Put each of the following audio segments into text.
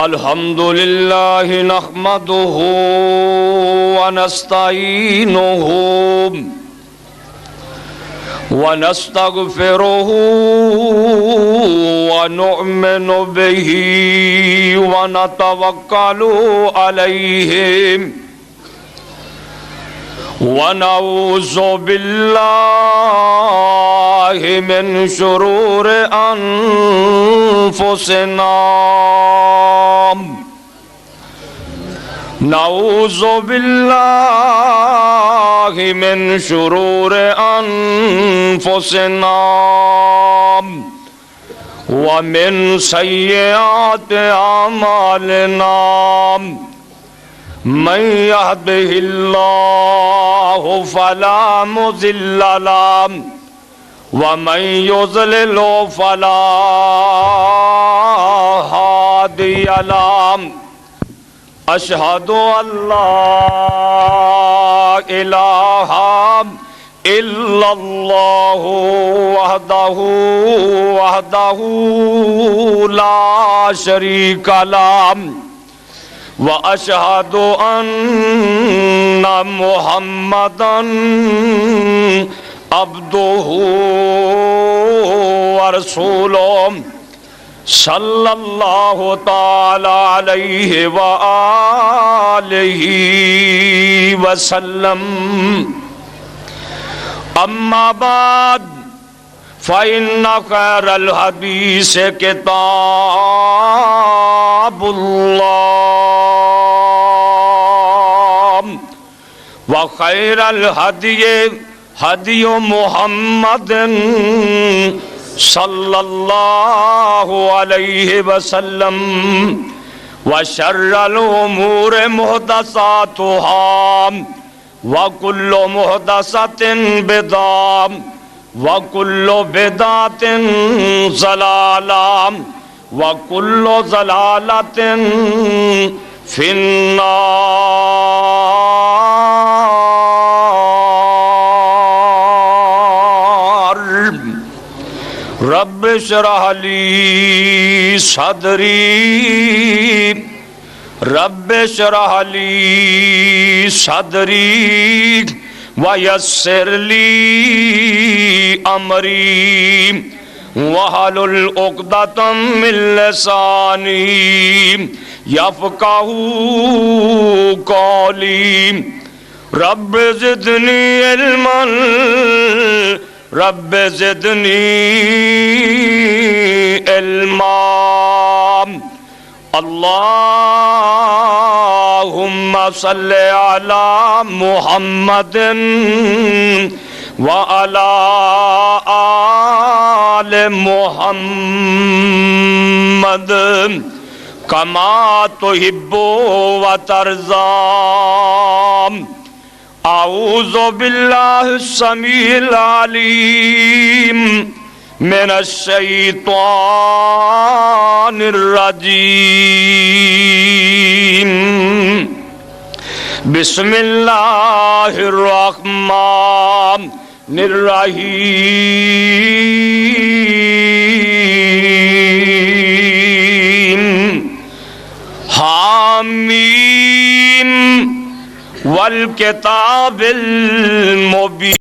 الحمد لله نحمده ونستعينه ونستغفره ونؤمن به ونتوكل عليه ونعوذ بالله من شرور أنفسنا نعوذ بالله من شرور أنفسنا ومن سيئات أعمالنا من يهده الله فلا مضل له ومن يضلل فلا هادي له أشهد أن لا إله إلا الله وحده لا شريك له وأشهد أن محمدًا عبده ورسوله صلى الله تعالى عليه وآله وسلم أما بعد فإن خير الحديث كتاب الله وخير الهدي هدي محمد صلى الله عليه وسلم وشر الأمور محدثاتها وكل محدثة بدعة وكل بدعة ضلالة وكل ضلالة في النار رب اشرح لي صدري رب اشرح لي صدري ويسر لي أمري واحلل عقدة من لساني يفقهوا قولي رب زدني علما رب زدني علما اللهم صل على محمد وعلى آل محمد كما تحب وترضى أعوذ بالله السميع العليم من الشيطان الرجيم بسم الله الرحمن الرحيم حاميم والكتاب المبين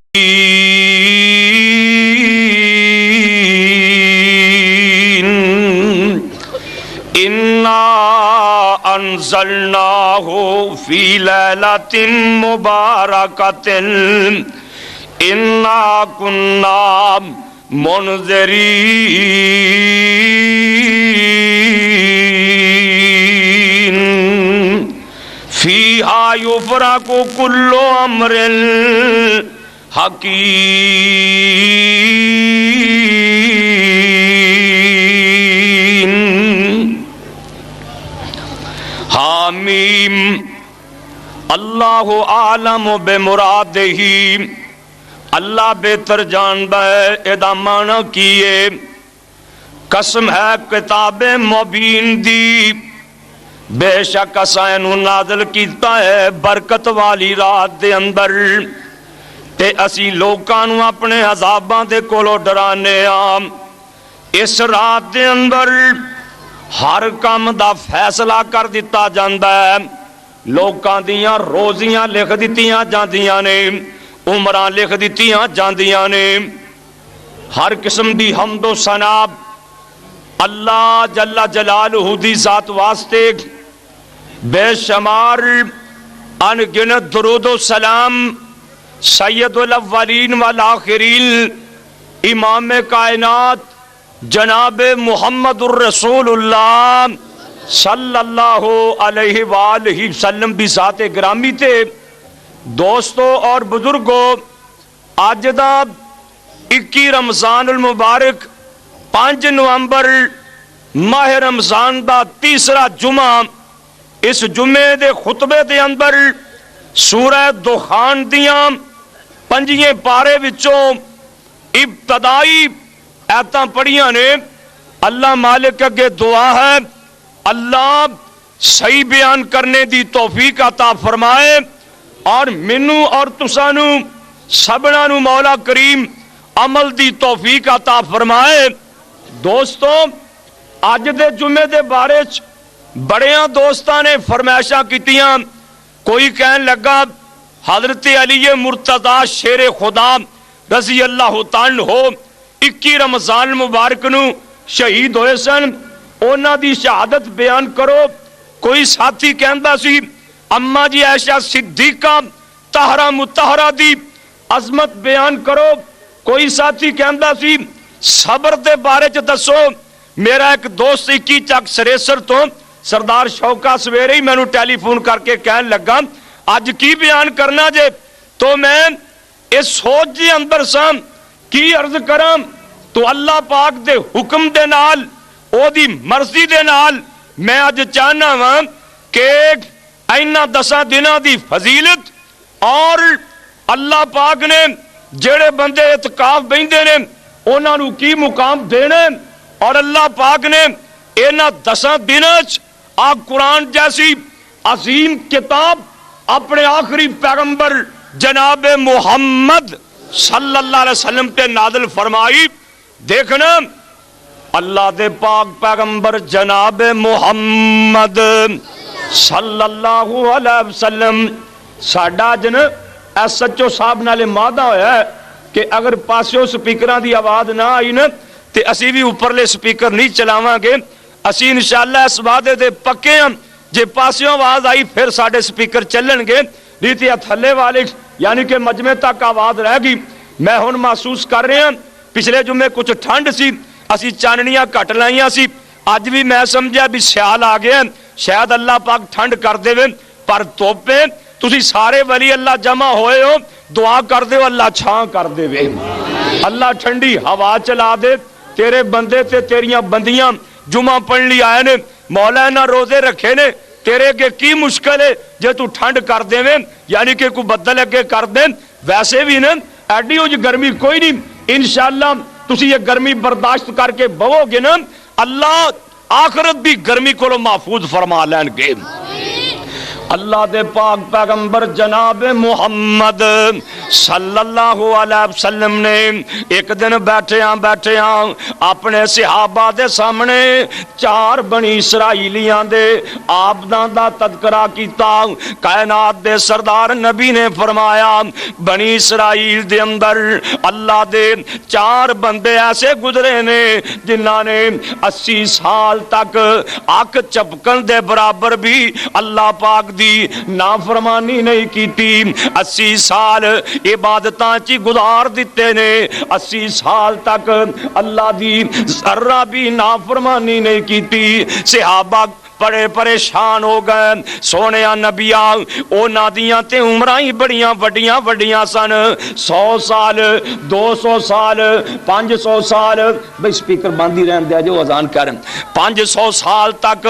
إنا أنزلناه في ليلة مباركة إنا كنا منذرين فيها يفرق كل أمر حكيم حامیم اللہ عالم بمرادہ اللہ بہتر جاندا ہے ادا معنی کیے قسم ہے کتاب مبین دی بے شک اساں نو نازل کیتا ہے برکت والی رات دے اندر تے اسی لوکاں نو اپنے عذاباں دے کولوں ڈرانے اس رات دے اندر ہر کام دا فیصلہ کر دیتا جاندا ہے، لوکاں دیاں روزیاں لکھ دتیاں جاندیاں نے، عمراں لکھ دتیاں جاندیاں نے، ہر قسم دی حمد و ثنا اللہ جل جلالہ دی ذات واسطے، بے شمار ان گنت درود و سلام سید الاولین والآخرین امام کائنات جناب محمد الرسول اللہ صلی اللہ علیہ وآلہ وسلم بھی ذات گرامی تے۔ دوستو اور بزرگو، آج دا 21 رمضان المبارک 5 نومبر ماہ رمضان دا تیسرا جمعہ، اس جمعے دے خطبے دے اندر سورہ دخان دیاں 5 پارے وچوں ابتدائی ایتاں پڑھیاں نے۔ اللہ مالک اگے دعا ہے اللہ صحیح بیان کرنے دی توفیق عطا فرمائے، اور مینوں اور تسانو سبنا نو مولا کریم عمل دی توفیق عطا فرمائے۔ دوستو اج دے جمعے دے بارے چ بڑیاں دوستاں نے فرمائشاں کیتیاں، کوئی کہن لگا حضرت علی مرتضی شیر خدا رضی اللہ تعالی عنہ 21 رمضان مبارک نو شہید ہوئے سن، اونا دی شہادت بیان کرو۔ کوئی ساتھی کہندا سی اما جی عائشہ صدیقہ طاہرہ مطہرہ دی عظمت بیان کرو۔ کوئی ساتھی کہندا سی صبر دے بارے چ دسو۔ میرا ایک دوست 21 چک سریسر تو سردار شوکا سویرے ہی مینوں ٹیلی فون کر کے کہن لگا اج کی بیان کرنا جے، تو میں اس سوچ جی اندر سا کی عرض کراں، تو اللہ پاک دے حکم دے نال او دی مرضی دے نال میں اج چاہنا ہاں کہ اینا 10 دنوں دی فضیلت اور اللہ پاک نے جڑے بندے اعتکاف بیندے نے انہاں نو کی مقام دینے، اور اللہ پاک نے اینا 10 دنوں آ قرآن جیسی عظیم کتاب اپنے آخری پیغمبر جناب محمد صلی اللہ علیہ وسلم پہ نازل فرمائی۔ دیکھنا اللہ دے پاک پیغمبر جناب محمد صلی اللہ علیہ وسلم ساڈا جن ایس ایچ او صاحب نالے مادہ ہویا ہے کہ اگر پاسیوں سپیکران دی آواز نہ آئی نا تے اسی بھی اوپرلے سپیکر نہیں چلاواں گے۔ اسی انشاءاللہ اس وعدے دے پکے ہیں جے پاسیوں آواز آئی پھر ساڑھے سپیکر چلن گے، ریتی تھلے والے یعنی کہ مجمع تک آواز رہ گی۔ میں ہن محسوس کر رہے ہیں پچھلے جمعے کچھ ٹھنڈ سی، اسی چاننیاں کٹ لائیاں سی، اج بھی میں سمجھا بھی سیال آ گیا، شاید اللہ پاک ٹھنڈ کر دے پر توپے تسی سارے ولی اللہ جمع ہوئے ہو، دعا کر دے اللہ چھاں کر دے، اللہ ٹھنڈی ہوا چلا دے، تیرے بندے تے تیریاں بندیاں جمعہ پڑھ لی آئے نے، مولانا روزے رکھے نے، تیرے کے کی مشکل ہے جے تو ٹھنڈ کر دے میں، یعنی کہ کوئی بدل اگے کر دے۔ ویسے بھی نا ایڈی ہو جی گرمی کوئی نہیں، انشاءاللہ تسی یہ گرمی برداشت کر کے بہو گے نا، اللہ آخرت بھی گرمی کو محفوظ فرما لین گے۔ اللہ دے پاک پیغمبر جناب محمد صلی اللہ علیہ وسلم نے ایک دن بیٹھے ہاں اپنے صحابہ دے سامنے 4 بنی اسرائیلیاں دے آبداں دا تذکرہ کیتا۔ کائنات دے سردار نبی نے فرمایا بنی اسرائیل دے اندر اللہ دے 4 بندے ایسے گزرے نے جنہاں نے 80 سال تک آنکھ چپکن دے برابر بھی اللہ پاک دی نافرمانی نہیں کیتی، 80 سال عبادتاں چی گزار دیتے نے، 80 سال تک اللہ دی ذرہ بھی نافرمانی نہیں کیتی۔ صحابہ بڑے پریشان ہو گئے، سونیا نبیاں اونا دیاں تے عمرائیں بڑیاں وڈیاں وڈیاں سن، 100 سال 200 سال 500 سال، بھئی سپیکر باندھی رہن دیا جو اذان کریں، 500 سال تک،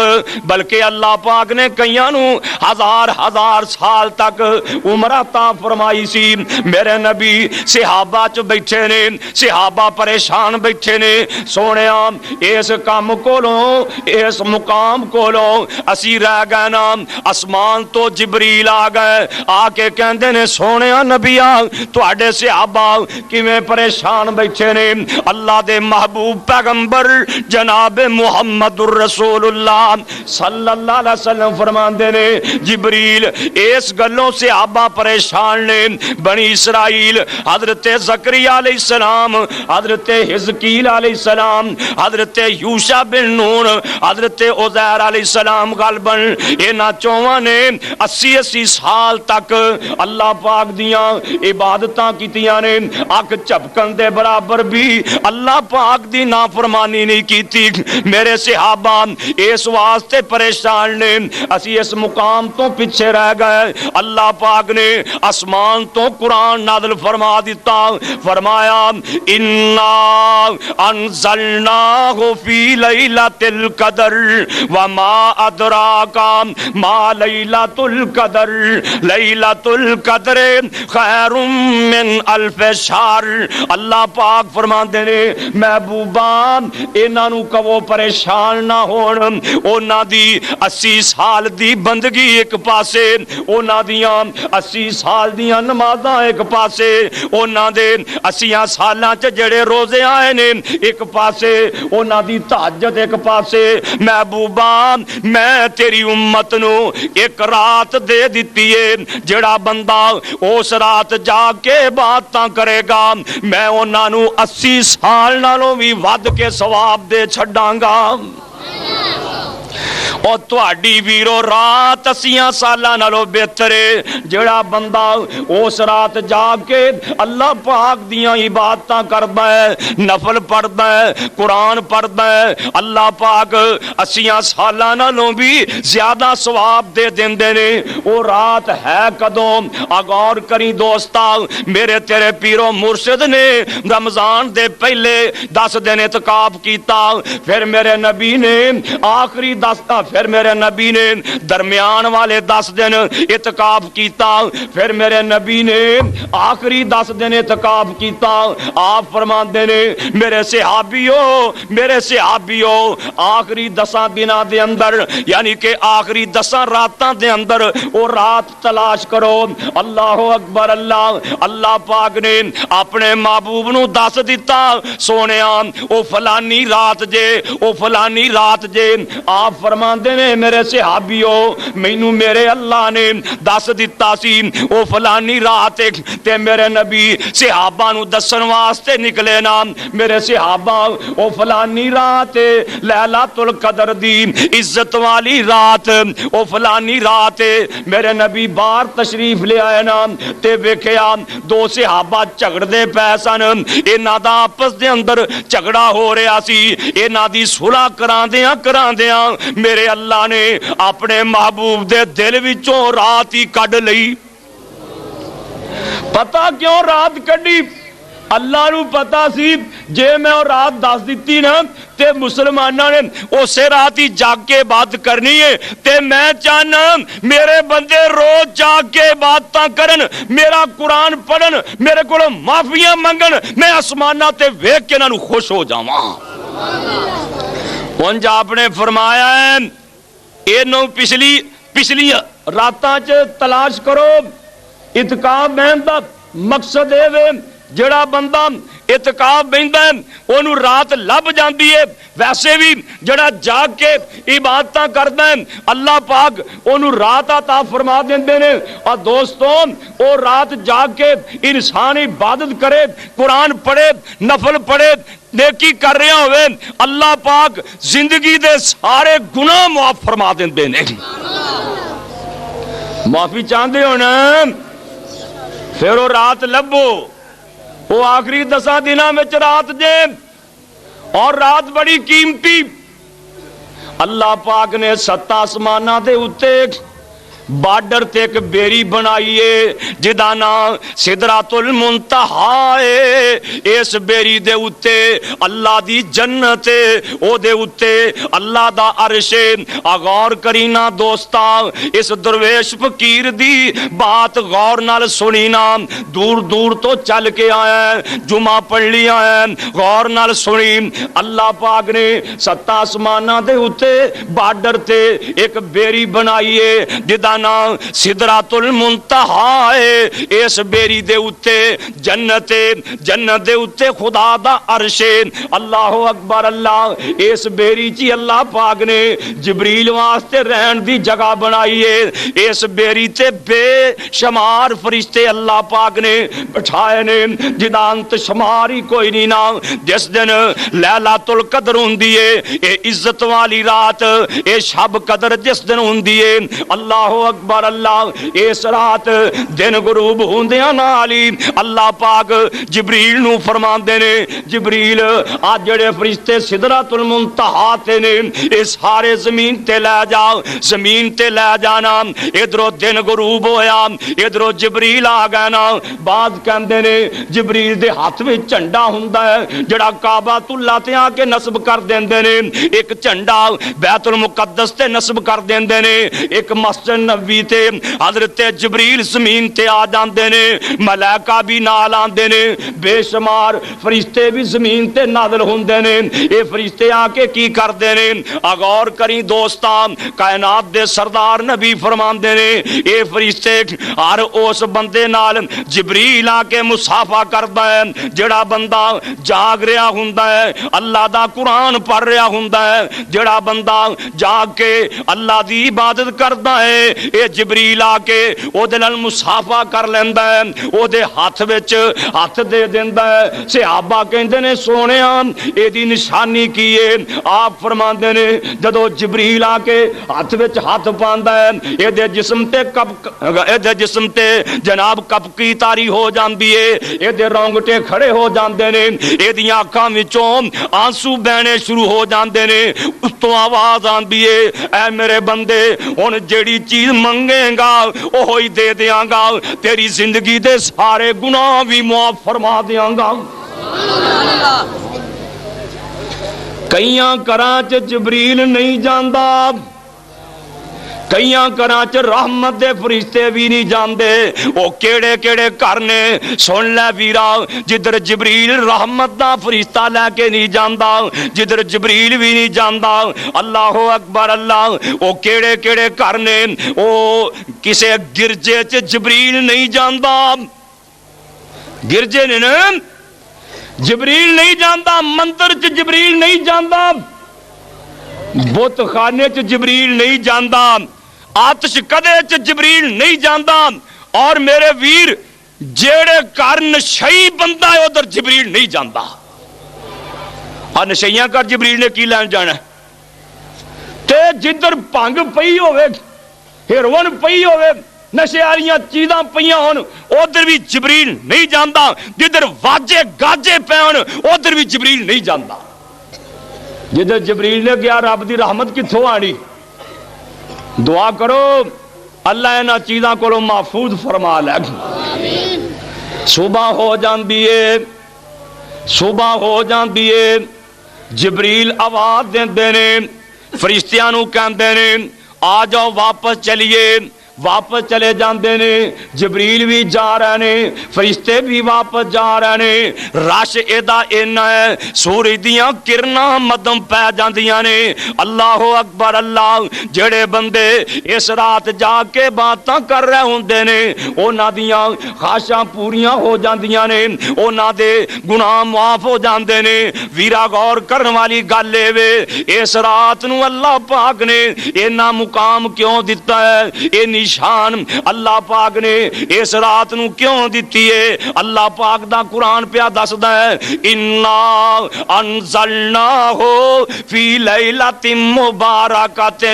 بلکہ اللہ پاک نے کئیاں نو ہزار سال تک عمر عطا فرمائی سی۔ میرے نبی صحابہ چ بیٹھے نے، صحابہ پریشان بیٹھے نے، سونیا اس کام کولوں اس مقام کولوں جدوں اسی رہ گئے نا آسمان تو جبریل آ گئے آ کے کہندے نے سونیا نبیا تواڈے صحابہ کیویں پریشان بیٹھے نے اللہ دے محبوب پیغمبر جناب محمد الرسول اللہ صلی اللہ علیہ وسلم فرماندے نے جبریل اس گلوں صحابہ پریشان نے بنی اسرائیل حضرت زکریا علیہ السلام حضرت حزقیل علیہ السلام حضرت یوشع بن نون حضرت عزیر علیہ السلام غالباً انہاں چوواں نے 80 سال تک اللہ پاک دیاں عبادتاں کیتیاں نے اک جھپکن دے برابر بھی اللہ پاک دی نافرمانی نہیں کیتی میرے صحابہ اس واسطے پریشان نے اسی اس مقام تو پیچھے رہ گئے اللہ پاک نے آسمان تو قرآن نازل فرما دیتا فرمایا انا انزلناہ فی لیلۃ القدر وما ادراک ما لیلۃ القدر لیلۃ القدر خیر من الف شہر اللہ پاک فرماندے نے محبوبا انہاں نوں کہو پریشان نہ ہون انہاں دی 80 سال دی بندگی ایک پاسے انہاں دیاں 80 سال دیاں نمازاں ایک پاسے انہاں دے 80 سالاں چ جڑے روزے آئے نے ایک پاسے انہاں دی تہجد ایک پاسے محبوبا میں تیری امت نو ایک رات دے دتی ہے جڑا بندہ اس رات جا کے باتاں کرے گا میں انہاں نو 80 سال نالوں بھی ود کے ثواب دے چھڈاں گا اور تواڈی ویرو رات 80 سالاں نالوں بہتر ہے جڑا بندہ اس رات جاگ کے اللہ پاک دیاں عبادتاں کردا ہے نفل پڑھدا ہے قرآن پڑھدا ہے اللہ پاک 80 سالاں نالوں بھی زیادہ ثواب دے دیندے نے وہ رات ہے کدوں غور کری دوستا میرے تیرے پیرو مرشد نے رمضان دے پہلے 10 دن اعتکاف کیتا پھر میرے نبی نے آخری 10 پھر میرے نبی نے درمیان والے 10 دن اعتکاف کیتا پھر میرے نبی نے آخری 10 دن اعتکاف کیتا آپ فرماندے نے میرے صحابیو آخری 10 دنوں دے اندر یعنی کہ آخری 10 راتاں دے اندر وہ رات تلاش کرو اللہ اکبر اللہ پاک نے اپنے محبوب نو دس دیتا سونیا او فلانی رات جے آپ فرماندے نے میرے صحابیو مینوں میرے اللہ نے دس دیتا سی او فلانی رات تے میرے نبی صحابہ نو دسن واسطے نکلے نا میرے صحابہ او فلانی رات لیلۃ القدر دی عزت والی رات او فلانی رات میرے نبی باہر تشریف لے آئے نا تے ویکھیا 2 صحابہ جھگڑدے پے سن انہاں دا آپس دے اندر جھگڑا ہو رہا سی انہاں دی صلح کراندیاں میرے اللہ نے اپنے محبوب دے دل وچوں رات ہی کڈ لئی پتہ کیوں رات کڈی اللہ نو پتا سی جے میں اور رات دس دیتی نا تے مسلمانہ نے اسے رات ہی جاگ کے بات کرنی ہے تے میں چاہنا میرے بندے روز جاگ کے باتاں کرن میرا قرآن پڑھن میرے کو معافیاں منگن میں آسمانہ تے ویکھ کے انہاں نو خوش ہو جاواں انج آپ نے فرمایا ہے اینو پچھلی راتاں چ تلاش کرو اعتکاف بہن دا مقصد اے وے جڑا بندہ اعتکاف بہندا ہے اونوں رات لب جاندی ہے ویسے بھی جڑا جاگ کے عبادتاں کردا ہے اللہ پاک اونوں رات عطا فرما دیندے نے اور دوستوں او رات جاگ کے انسان عبادت کرے قرآن پڑھے نفل پڑھے نیکی کر رہا ہوئے اللہ پاک زندگی دے سارے گناہ معاف فرما دیندے نے معافی چاہندے ہو نا پھر وہ رات لبو وہ آخری 10 دنوں میں رات جے اور رات بڑی قیمتی اللہ پاک نے 7 آسماناں دے اُتے بارڈر تے ایک بیری بنائیے جدا نام سدراتل منتہا ہے، اس بیری دے اتے اللہ دی جنت او دے اتے اللہ دا عرش۔ غور کرینا دوستا اس درویش فقیر دی بات غور نال سنینا، دور دور تو چل کے آیا ہے، جمعہ پڑھ لیا ہے، غور نال سنی۔ اللہ پاک نے ستا آسمانہ دے اتے بارڈر تے ایک بیری بنائیے جدا نام سدرات المنتہا ہے، اس بیری دے اتے جنت، جنت دے اتے خدا دا عرش۔ اللہ اکبر اللہ، اس بیری چی اللہ پاک نے جبریل واسطے رہن دی جگہ بنائی ہے، اس بیری تے بے شمار فرشتے اللہ پاک نے بٹھائے نے جدا انت شماری کوئی نہیں نا۔ جس دن لیلۃ القدر ہوندی ہے، اے عزت والی رات، اے شب قدر جس دن ہوندی ہے، اللہ اکبر اللہ، اس رات دن غروب ہوندیاں نال ہی اللہ پاک جبریل نو فرماندے نے، جبریل آ جڑے فرشتے سدرۃ المنتہا تے نے اے سارے زمین تے لے جاؤ، زمین تے لے جانا۔ ادھروں دن غروب ہویا، ادھروں جبریل آ گئے نا۔ بعد کہندے نے جبریل دے ہاتھ وچ جھنڈا ہوندا ہے جڑا کعبہ اللہ تے آ کے نصب کر دیندے نے، ایک جھنڈا بیت المقدس تے نصب کر دیندے نے، ایک مسجد نبوی تے حضرت جبریل زمین تے آ جاندے نے، ملائکہ بھی نال آندے نے، بے شمار فرشتے بھی زمین تے نازل ہوندے نے۔ اے فرشتے آ کے کی کردے نے؟ غور کریں دوستاں، کائنات دے سردار نبی فرماندے نے اے فرشتے ہر اس بندے نال جبریل آ کے مصافحہ کردا ہے جڑا بندہ جاگ رہا ہوندا ہے، اللہ دا قرآن پڑھ رہا ہوندا ہے، جڑا بندہ جاگ کے اللہ دی عبادت کردا ہے، اے جبریل آ کے او دے نال مصافحہ کر لیندا ہے، او دے ہاتھ وچ ہاتھ دے دیندا ہے۔ صحابہ کہندے نے سونیا اے دی نشانی کی ہے؟ آپ فرماندے نے جدو جبریل آ کے ہاتھ وچ ہاتھ پاندا ہے، اے دے جسم تے اے دے جسم تے جناب کپکی تاری ہو جاندی ہے، اے دے رونگٹے کھڑے ہو جاندے نے، اے دیاں اکھاں وچوں آنسو بہنے شروع ہو جاندے نے، اس تو آواز آندی ہے اے میرے بندے ہن جیڑی چیز منگے گا اوہی دے دیاں گا، تیری زندگی دے سارے گناہ بھی معاف فرما دیاں گا۔ کئیاں کراں چ جبریل نہیں جاندا، کئیاں گھراں چ رحمت دے فرشتے بھی نہیں جاندے، او کیڑے کیڑے گھر نے سن لے ویرا جدھر جبریل رحمت دا فرشتہ لے کے نہیں جاندا، جدھر جبریل بھی نہیں جاندا۔ اللہ اکبر اللہ، او کیڑے کیڑے گھر نے او کسے گرجے چ جبریل نہیں جاندا، گرجے نے نا جبریل نہیں جاندا، مندر چ جبریل نہیں جاندا، بت خانے چ جبریل نہیں جاندا، آتش کدے چ جبریل نہیں جاندا، اور میرے ویر جیڑے گھر نشئی بندہ ہے ادھر جبریل نہیں جاندا۔ اور نشئیاں کر جبریل نے کی لین جانا ہے؟ تے جدھر پنگ پئی ہوئے، ہیروئن پئی ہوئے، نشے والیاں چیزاں پئیاں ہون ادھر بھی جبریل نہیں جاندا، جدھر واجے گاجے پے ہون ادھر بھی جبریل نہیں جاندا۔ جدھر جبریل نے گیا رب دی رحمت کتھوں آنی؟ دعا کرو اللہ انہاں چیزاں کو محفوظ فرما لے۔ صبح ہو جاندی ہے، صبح ہو جاندی ہے، جبریل آواز دیندے نے، فرشتیاں نو کہندے نے آ جاؤ واپس چلیے، واپس چلے جاندے نے، جبریل بھی جا رہے نے، فرشتے بھی واپس جا رہے نے، رش ایدا اینا ہے، سورج دیاں کرناں مدم پہ جاندیاں نے۔ اللہ اکبر اللہ، جڑے بندے اس رات جا کے باتاں کر رہے ہوندے نے انہاں دیاں خواہشاں پوریاں ہو جاندیاں نے، انہاں دے گناہ معاف ہو جاندے نے۔ ویرا غور کرن والی گل اے وے اس رات نو اللہ پاک نے اینا مقام کیوں دیتا ہے، اے نشان اللہ پاک نے اس رات نو کیوں دیتی ہے؟ اللہ پاک دا قرآن پیا دسدا ہے انا انزلناہ فی لیلۃ مبارکۃ،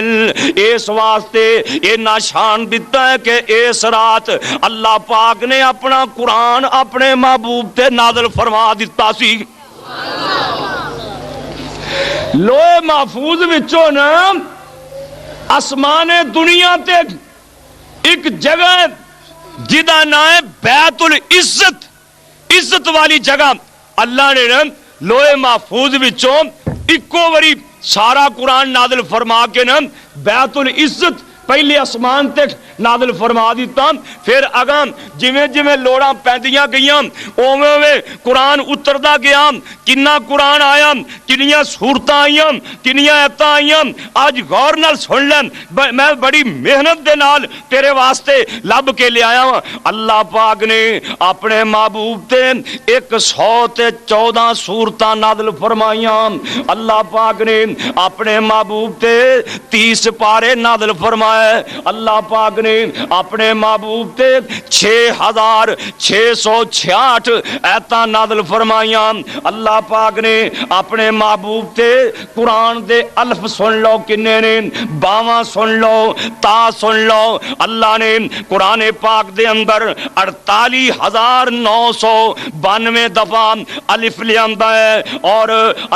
اس واسطے یہ نشان دیتا ہے کہ اس رات اللہ پاک نے اپنا قرآن اپنے محبوب تے نازل فرما دیتا سی۔ لوح محفوظ وچوں نا آسمان دنیا تے ایک جگہ جدا نام ہے بیت العزت، عزت والی جگہ اللہ نے لوہے محفوظ وچوں اکو واری سارا قرآن نازل فرما کے نا بیت العزت پہلے آسمان تک نازل فرما دیتا، پھر اگاں جویں جویں لوڑاں پیندیاں گئیاں اوویں اوویں قرآن اتردا گیا، کنا قرآن آیا، کنیاں صورتاں آئیاں، کنیاں ایتاں آئیاں۔ آج غور نال سن لیں، میں بڑی محنت دے نال تیرے واسطے لب کے لے آیا ہوں۔ اللہ پاک نے اپنے محبوب تے 114 صورتاں نازل فرمائیاں، اللہ پاک نے اپنے محبوب تے 30 پارے نازل فرمائے، اللہ پاک نے اپنے محبوب تے 6666 ایتاں نازل فرمائیاں، اللہ پاک نے اپنے محبوب تے قرآن دے الف سن لو کنے نے، 52 سن لو، تا سن لو، اللہ نے قرآن پاک دے اندر 48,992 دفعہ الف لے آندا ہے، اور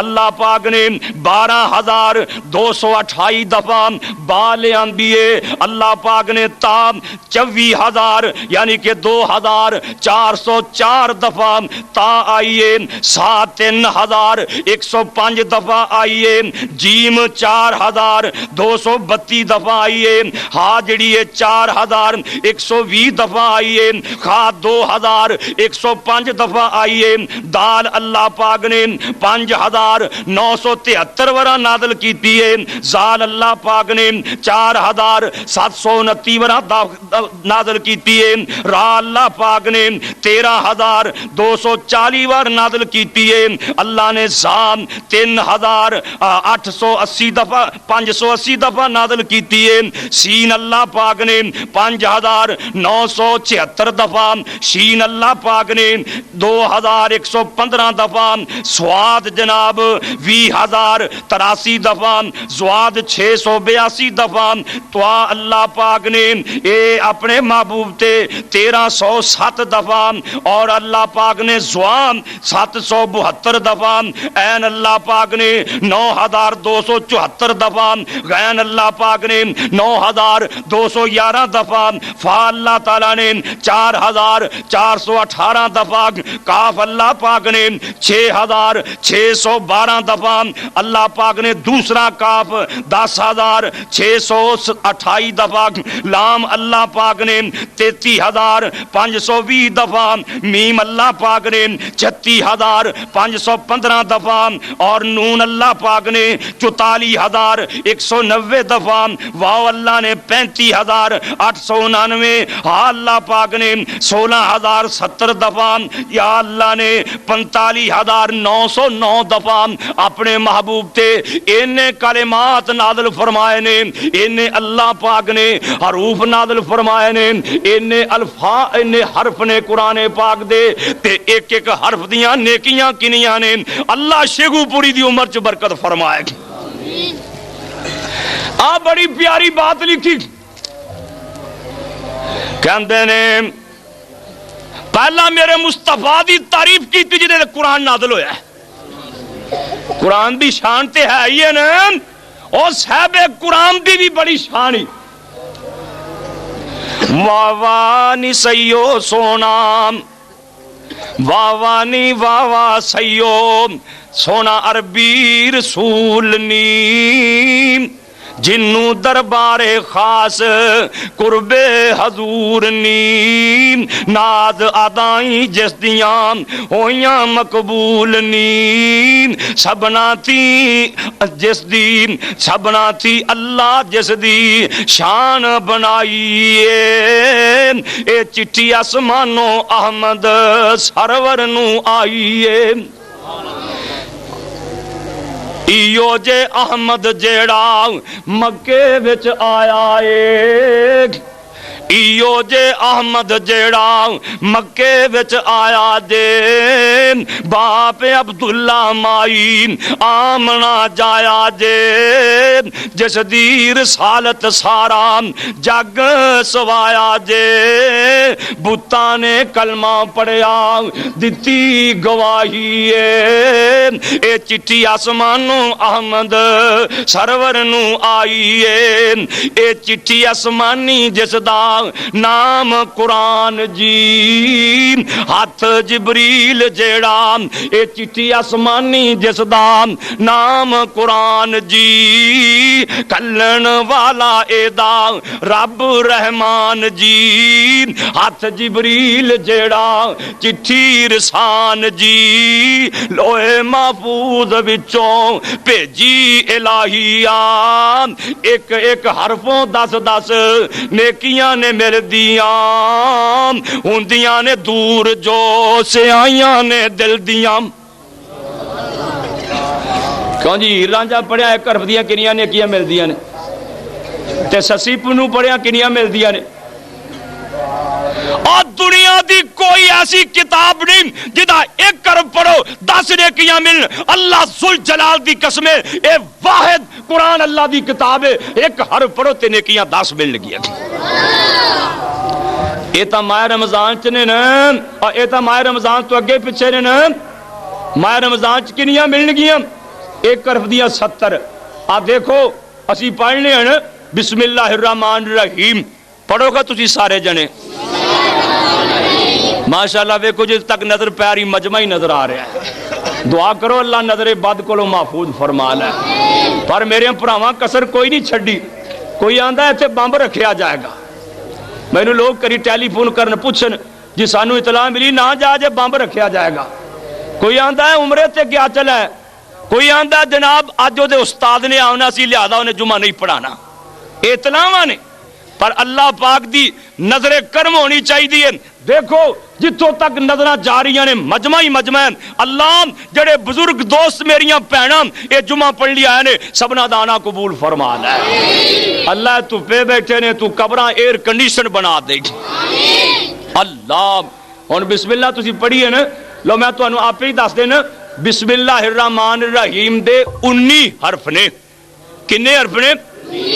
اللہ پاک نے 12,228 دفعہ با لے آندی ہے، اللہ پاک نے تا 24,000 یعنی کہ 2,404 دفعہ تا آئیے، سا 3,105 دفعہ آئیے، جیم 4,232 دفعہ آئیے، ہا جڑی ہے 4,120 دفعہ آئیے، خا 2,105 دفعہ آئیے، دال اللہ پاک نے 5,973 ورا نازل کیتی ہے، زال اللہ پاک نے 4,729 ورا نازل کیتی ہے، را اللہ پاک نے 13,240 وار نازل کیتی ہے، اللہ نے زام 3,880 دفعہ 580 دفعہ نازل کیتی ہے، سین اللہ پاک نے 5,976 دفعہ، شین اللہ پاک نے 2,115 دفعہ، سواد جناب 20,083 دفعہ، زواد 682 دفعہ، توا اللہ پاک نے اے اپنے محبوب تے 1,307 دفعہ، اور اللہ پاک نے زوام 772 دفعہ، این اللہ پاک نے 9,274 دفعہ، غین اللہ پاک نے 9,211 دفعہ، فا اللہ تعالیٰ نے 4,418 دفعہ، کاف اللہ پاک نے 6,612 دفعہ، اللہ پاک نے دوسرا کاف 10,628 دفعہ، لام اللہ پاک نے 33,520 دفعہ، میم اللہ پاک نے 36,515 دفعہ، اور نون اللہ پاک نے 44,190 دفعہ، واو اللہ نے 35,899، ہا اللہ پاک نے 16,070 دفعہ، یا اللہ نے 45,909 دفعہ اپنے محبوب تے انہیں کلمات نازل فرمائے نے، انہیں اللہ پاک نے حروف نازل فرمائے نے، انہیں حرف نے قرآن پاک دے تے ایک ایک حرف دیاں نیکیاں کنیاں نے، اللہ شیگو پوری دی عمر چ برکت فرمائے گی۔ آپ بڑی پیاری بات لکھی، کہندے نے پہلا میرے مصطفیٰ دی تعریف کی تھی جنہیں قرآن نازل ہویا ہے، قرآن دی شان تے ہے یہ نا، اور صاحب قرآن دی بھی بڑی شان ہی، واوانی سیو سونا، واوانی واوا سیو سونا عربی رسول نیم، جنو دربار خاص قرب حضور نیم، ناز آدائیں جس دیاں ہویاں مقبول نیم، سبنا تھی جس دی سبنا تھی اللہ جس دی شان بنائیے، اے چٹھی آسمانوں احمد سرور نو آئیے، ایو جے احمد جیڑا مکے وچ آیا اے، ایو جے احمد جیڑا مکے وچ آیا جے، باپ عبداللہ مائی آمنا جایا جے، جس دی رسالت سارا جگ سوایا جے، بتاں نے کلمہ پڑھیا دتی گواہی اے چٹھی آسمانوں احمد سرور نو آئی اے چٹھی آسمانی جس دا نام قرآن جی، ہاتھ جبریل جیڑا اے چٹھی آسمانی جس دا نام قرآن جی، کلن والا اے دا رب رحمان جی، ہاتھ جبریل جیڑا چٹھی رسان جی، لوہے محفوظ وچوں بھیجی الہیہ، ایک ایک حرفوں 10 نیکیاں نے ملدیاں ہوندیاں نے دور جو سیائیاں نے دل دیاں۔ کیوں جی رانجھا پڑھیا ایک حرف دیاں کنیاں نیکیاں ملدیاں نے، تے سسی پنو پڑھیا کنیاں ملدیاں نے۔ اور دنیا دی کوئی ایسی کتاب نہیں جدا ایک حرف پڑھو 10 نیکیاں ملن، اللہ ذوالجلال دی قسم ہے اے واحد قرآن اللہ دی کتاب ہے، ایک حرف پڑھو تے نیکیاں 10 ملن گیا۔ اے تا ماہ رمضان چ نے نا، اے تا ماہ رمضان تو اگے پیچھے نے نا، ماہ رمضان چ کنیاں ملن گیاں؟ ایک حرف دیاں 70۔ آپ دیکھو اسی پڑھنے ہیں نا بسم اللہ الرحمن الرحیم، پڑھو گا تسی سارے جنے ماشاءاللہ، ویکھو جس تک نظر پیاری مجمع ہی نظر آ رہا ہے۔ دعا کرو اللہ نظر بد کو محفوظ فرما لے۔ پر میرے بھراواں کسر کوئی نہیں چھڈی، کوئی آندا ہے ایتھے بمب رکھیا جائے گا، مینوں لوگ کری ٹیلی فون کرن پوچھن جی سانو اطلاع ملی نہ جا جے بمب رکھیا جائے گا، کوئی آندا ہے عمرے تے کیا چلا ہے، کوئی آندا ہے جناب اج دے استاد نے آنا سی لہذا انہیں جمعہ نہیں پڑھانا، اطلاعاں نے۔ پر اللہ پاک دی نظر کرم ہونی چاہیے۔ دیکھو جتوں تک نظراں جاریاں نے مجمع ہی مجمع ہے۔ اللہ جڑے بزرگ دوست میریاں بہناں یہ جمعہ پڑھ لیا ہے نے سبنا دانا قبول فرما لے۔ اللہ تو پہ بیٹھے نے تو قبراں ایئر کنڈیشن بنا دے گی۔ اللہ ہن بسم اللہ تسی پڑھی ہے نا، لو میں تانوں آپ ہی دس دینا، بسم اللہ الرحمن الرحیم دے 19 حرف نے۔ کنے حرف نے؟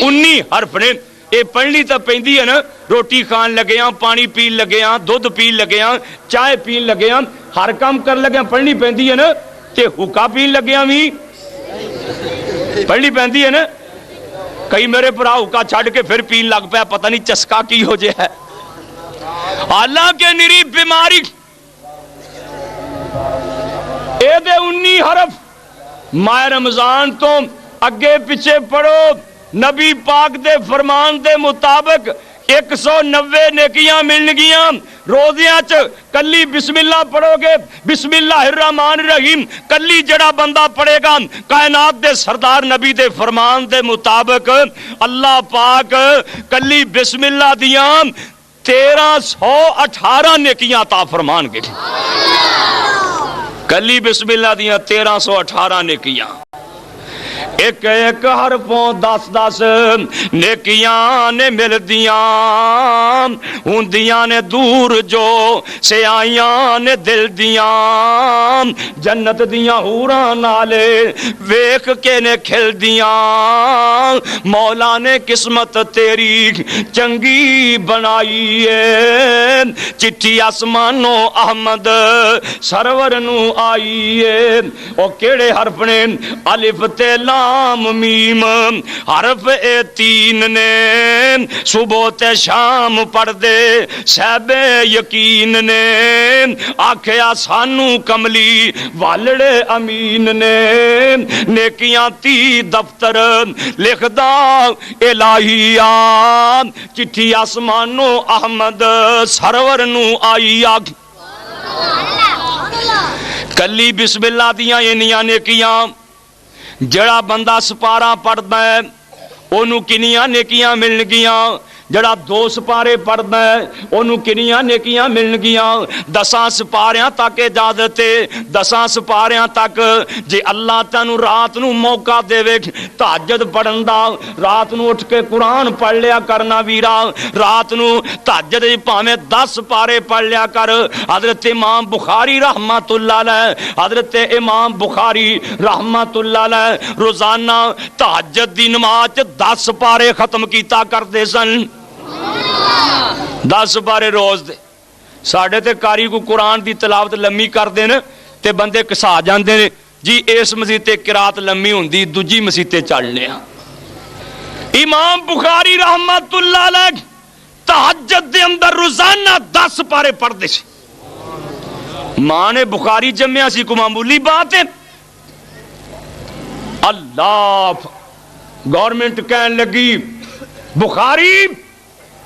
19 حرف نے۔ یہ پڑھنی تو پیندی ہے نا، روٹی کھان لگے ہاں، پانی پین لگے ہاں، دودھ پین لگے ہاں، چائے پین لگے ہاں، ہر کام کر لگے ہاں پڑھنی پیندی ہے نا، تے حکا پین لگے ہاں بھی پڑھنی پیندی ہے نا۔ کئی میرے برا حکا چھڑ کے پھر پین لگ پیا، پتہ نہیں چسکا کی ہو جائے ہے۔ حالانکہ نری بیماری اے دے 19 حرف ماہ رمضان تو اگے پیچھے پڑھو، نبی پاک دے فرمان دے مطابق 190 نیکیاں ملن گیاں۔ روزیاں چ کلی بسم اللہ پڑھو گے، بسم اللہ الرحمن الرحیم کلی جڑا بندہ پڑھے گا، کائنات دے سردار نبی دے فرمان دے مطابق اللہ پاک کلی بسم اللہ دیاں 1318 نیکیاں عطا فرمان گے۔ کلی بسم اللہ دیاں 1318 نیکیاں، ایک ایک حرفوں 10 نیکیاں نے ملدیاں ہوندیاں نے دور جو سیائیاں نے دل دیاں، جنت دیاں حوراں نالے ویکھ کے نے کھل دیاں، مولا نے قسمت تیری چنگی بنائی ہے، چٹھی آسمانوں احمد سرور نو آئی ہے۔ او کیڑے حرف نے؟ الف تے لام میم حرف اے 3 نے، صبح تے شام پڑھ دے صاحب یقین نے، آکھیا سانو کملی والڑے امین نے، نیکیاں 30 دفتر لکھدا الہیہ، چٹھی آسمانوں احمد سرور نو آئی۔ کلی بسم اللہ دیاں انیاں نیکیاں، جڑا بندہ سپارہ پڑھدا ہے انہوں کنیاں نیکیاں ملن گیاں، جڑا 2 سپارے پڑھدا ہے انہوں کنیاں نیکیاں ملن گیاں۔ 10 سپاریاں تک اجازت ہے، 10 سپاریاں تک جے اللہ تینوں رات نو موقع دے تہجد پڑھن دا، رات نو اٹھ کے قرآن پڑھ لیا کرنا ویرا، رات نو تہجد پاویں 10 سپارے پڑھ لیا کر۔ حضرت امام بخاری رحمت اللہ علیہ، حضرت امام بخاری رحمت اللہ علیہ روزانہ تہجد دی نماز 10 سپارے ختم کیتا کرتے سن، 10 سپارے روز دے۔ ساڑھے تے کاری کو قرآن دی تلاوت لمی کر دینا تے بندے کسا جاندے نے جی اس مسیتے قرات لمی ہوندی دوجی مسیتے چڑھ لیا۔ امام بخاری رحمت اللہ علیہ تہجد دے اندر روزانہ 10 پارے پڑھتے سی. ماں نے بخاری جمیا سی کو معمولی بات ہے. اللہ گورنمنٹ کہن لگی بخاری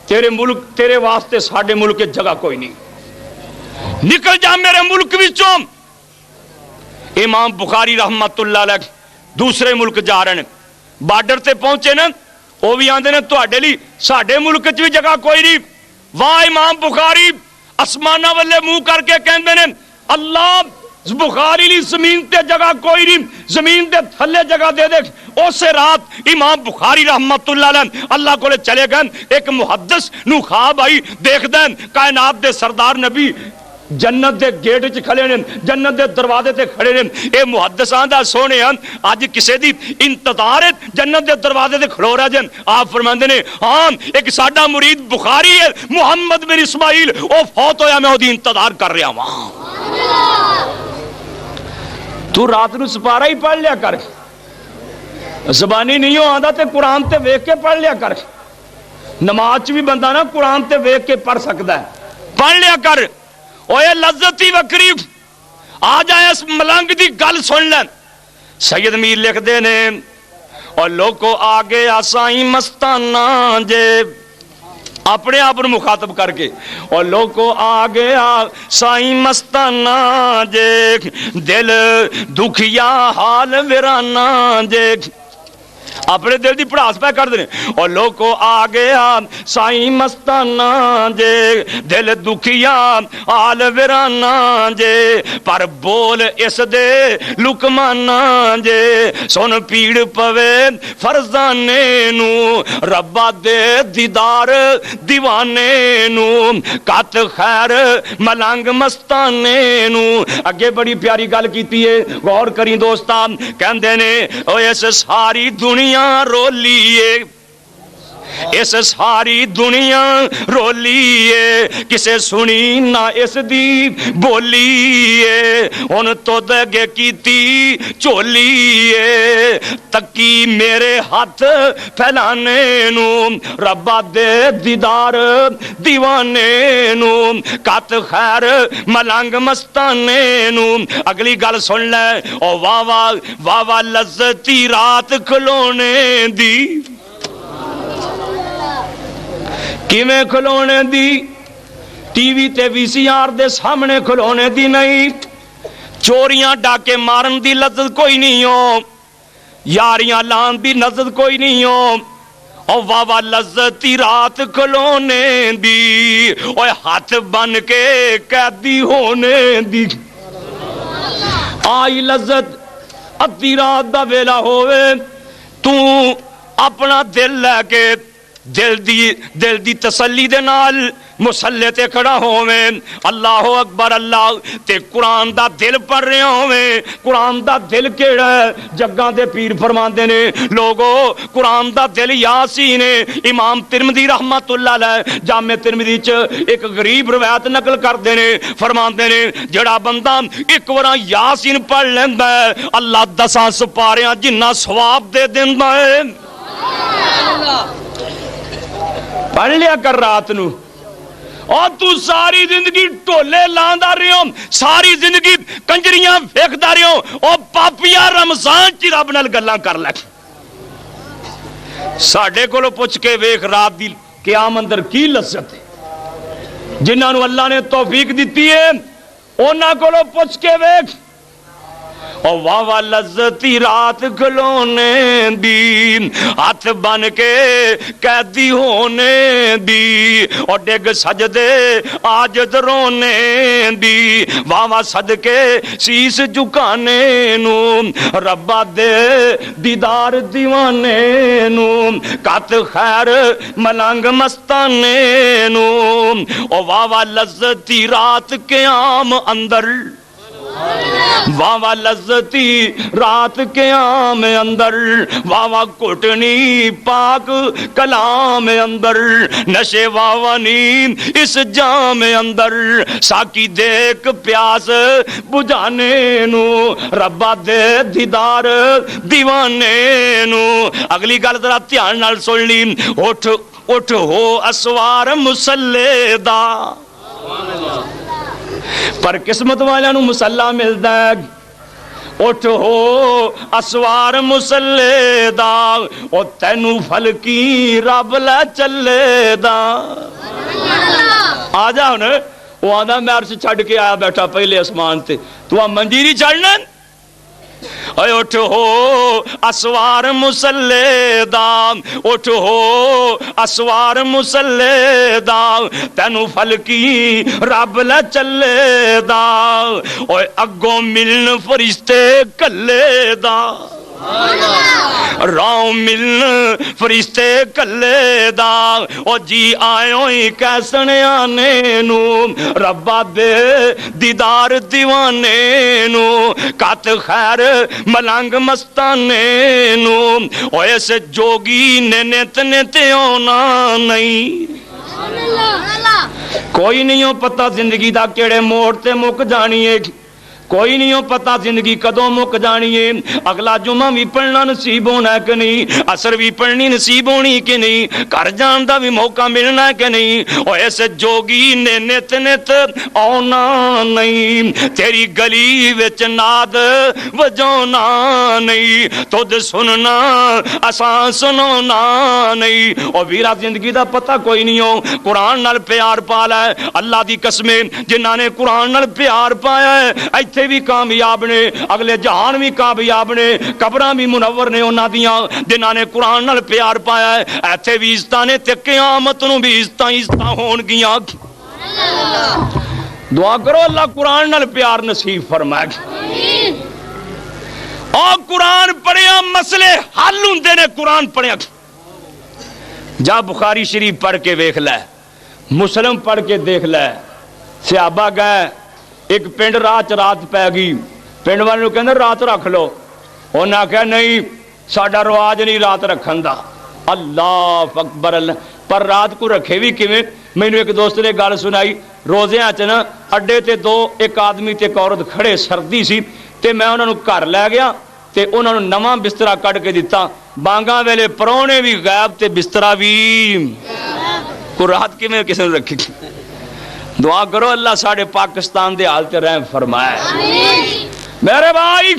تیرے ملک تیرے واسطے ساڈے ملک جگہ کوئی نہیں, نکل جا میرے ملک وچوں. امام بخاری رحمت اللہ علیہ دوسرے ملک جا رہے ہیں, بارڈر تے پہنچے نا, وہ بھی آندے نے تواڈے لئی ساڈے ملک وچ بھی جگہ کوئی نہیں. واہ امام بخاری آسماناں والے منہ کر کے کہندے نے اللہ بخاری لی زمین تے جگہ کوئی نہیں, زمین تے تھلے جگہ دے دے. اسے رات امام بخاری رحمت اللہ علیہ اللہ کو چلے گئے. ایک محدث نو خواب آئی, دیکھ دیں کائنات دے سردار نبی جنت دے گیٹ وچ کھڑے نے, جنت دے دروازے تے کھڑے نے. اے محدث آندا سونے اج کسے دی انتظار ہے جنت دے دروازے تے کھڑو رہ جن. آپ فرماندے نے ہاں ایک ساڈا مرید بخاری ہے محمد بن اسماعیل, او فوت ہویا میں اودی انتظار کر رہا ہاں. تو رات نو سپارہ ہی پڑھ لیا کر, زبانی نہیں ہو آندا تے قرآن تے ویکھ کے پڑھ لیا کر. نماز بھی بندہ نا قرآن تے ویکھ کے پڑھ سکدا ہے, پڑھ لیا کر. اوے لذت ہی وکری. آ جائے اس ملنگ دی گل سن لین. سید میر لکھ دے نے اور لوگوں آگے آسائیں مستانہ جے, اپنے آپ کو مخاطب کر کے, اور لوگوں آگے آسائیں مستانہ جے, دل دکھیا حال ویرانہ جے. اپنے دل دی پڑھاس پہ کر دینے. اور لوگوں آگے سائیں مستانہ جے, دل دکھیا حال ویرانہ جے, پر بول اس دے لکمانہ جے, سن پیڑ پوے فرزانے نو, ربا دے دیدار دیوانے نو, کت خیر ملنگ مستانے نو. اگے بڑی پیاری گل کیتی ہے, غور کریں دوستان. کہندے نے او اس ساری دنیا رولیے, اس ساری دنیا رولیے, کسے سنی نہ اس دی بولیے, ان تو دگے کیتی چولیے, تکی میرے ہاتھ پھیلانے نو, ربا دے دیدار دیوانے نو, کت خیر ملنگ مستانے نو. اگلی گل سن لے, او واہ واہ واہ واہ لذتی رات کھلونے دی. کیویں کھلونے دی؟ ٹی وی تے وی سی آر دے سامنے کھلونے دی نہیں. چوریاں ڈاکے مارن دی لذت کوئی نہیں ہو, یاریاں لان دی لذت کوئی نہیں ہو. او واہ واہ لذتی رات کھلونے دی, اوے ہاتھ بن کے قیدی ہونے دی. آئی لذت ادھی رات دا ویلا ہوئے, تو اپنا دل لے کے دل دی تسلی دے نال مسلے تے کھڑا ہوویں, اللہ اکبر اللہ تے قرآن دا دل پڑھ رہے ہوویں. قرآن دا دل کیڑا ہے؟ جگاں دے پیر فرماندے نے لوگو قرآن دا دل یاسین ہے. امام ترمذی رحمت اللہ علیہ جامع ترمذی چ ایک غریب روایت نقل کردے نے, فرماندے نے جڑا بندہ ایک وارا یاسین پڑھ لیندا ہے اللہ 10 سپاریاں جنہ ثواب دے دیندا ہے. پڑھ لیا کر رات نو. اور تو ساری زندگی ٹولے لاندا رہیو, ساری زندگی کنجریاں ویکھدا رہیو, او پاپیا رمضان چ رب نال گلاں کر لے. ساڈے کولوں پوچھ کے ویکھ رات دی قیام اندر کی لذت ہے. جنہاں نو اللہ نے توفیق دتی ہے انہاں کولوں پوچھ کے ویکھ. او واہ واہ لذتی رات کھلونے دی, ہاتھ بن کے قیدی ہونے دی, اور ڈگ سجدے عاجز رونے دی, واہ واہ صدقے سیس جھکانے نو, ربا دے دیدار دیوانے نو, کت خیر ملنگ مستانے نو. او واہ واہ لذتی رات قیام اندر, واہ واہ لذتی رات قیام اندر, واہ واہ کٹنی پاک کلام اندر, نشے واہ واہ نیم اس جام اندر, ساکی دیکھ پیاس بجانے نو, ربا دے دیدار دیوانے نو. اگلی گل ذرا دھیان نال سن لی. اٹھ ہو اسوار مسلے دا، پر قسمت والوں نو مسلح ملدا ہے، اٹھ ہو اسوار مسلے دا، او تینو فلکی رب لے چلے دا۔ آ جا ہن، وہ آدھا میں عرش چھڑ کے آیا بیٹھا پہلے اسمان تے، تو آ منجی نہیں چڑھنا، اے اٹھ ہو اسوار مسلے دا، اٹھ ہو اسوار مسلے دا، تینو فلکی رب لے چلے دا، اوے اگوں ملن فرشتے کلے دا، راؤ ملن فرشتے کلے دا، او جی آئے ہوئی کیسنے آنے نو، ربا دے دیدار دیوانے نو، کات خیر ملنگ مستانے نو، او ایسے جوگی نے نیت نیتے ہونا نہیں۔ کوئی نہیں ہو پتہ زندگی دا کیڑے موڑ تے مک جانی ہے، کوئی نہیں ہو پتہ زندگی کدوں مک جانی ہے، اگلا جمعہ بھی پڑھنا نصیب ہونا ہے کہ نہیں، عصر بھی پڑھنی نصیب ہونی کہ نہیں، گھر جان دا بھی موقع ملنا ہے کہ نہیں، او ایسے جوگی نے نت نت آنا نہیں، تیری گلی وچ ناد وجونا نہیں، تجھ سننا اساں سنونا نہیں۔ او ویرا زندگی دا پتہ کوئی نہیں ہو، قرآن نال پیار پالا ہے، اللہ دی قسمیں جنہاں نے قرآن نال پیار پایا ہے ایتھے بھی کامیاب نے، اگلے جہان بھی کامیاب نے، قبراں بھی منور نے انہاں دیاں جنہاں نے قرآن نال پیار پایا ہے، ایتھے بھی عزتاں نے تے قیامت نوں بھی عزتاں ہون گیاں۔ دعا کرو اللہ قرآن نال پیار نصیب فرمائے۔ اور قرآن پڑھیا مسئلے حل ہوندے نے، قرآن پڑھیا جا بخاری شریف پڑھ کے دیکھ لے، مسلم پڑھ کے دیکھ لے، صحابہ گئے ایک پنڈ رات پی گئی، پنڈ والوں کہندے رات رکھ لو، انہاں کہا نہیں ساڈا رواج نہیں رات رکھن دا۔ اللہ اکبر، اللہ پر رات کو رکھے بھی کیویں؟ مینوں ایک دوست نے گل سنائی، روزیاں چ نا اڈے تے دو ایک آدمی تے ایک عورت کھڑے، سردی سی تے میں انہاں نوں گھر لے گیا تے انہاں نوں نواں بسترا کڈ کے دتا، بانگاں ویلے پرونے بھی غائب تے بسترا بھی، کو رات کیویں کسے نے رکھی؟ دعا کرو اللہ ساڑھے پاکستان دے حالت رحم فرمائے۔ میرے بھائی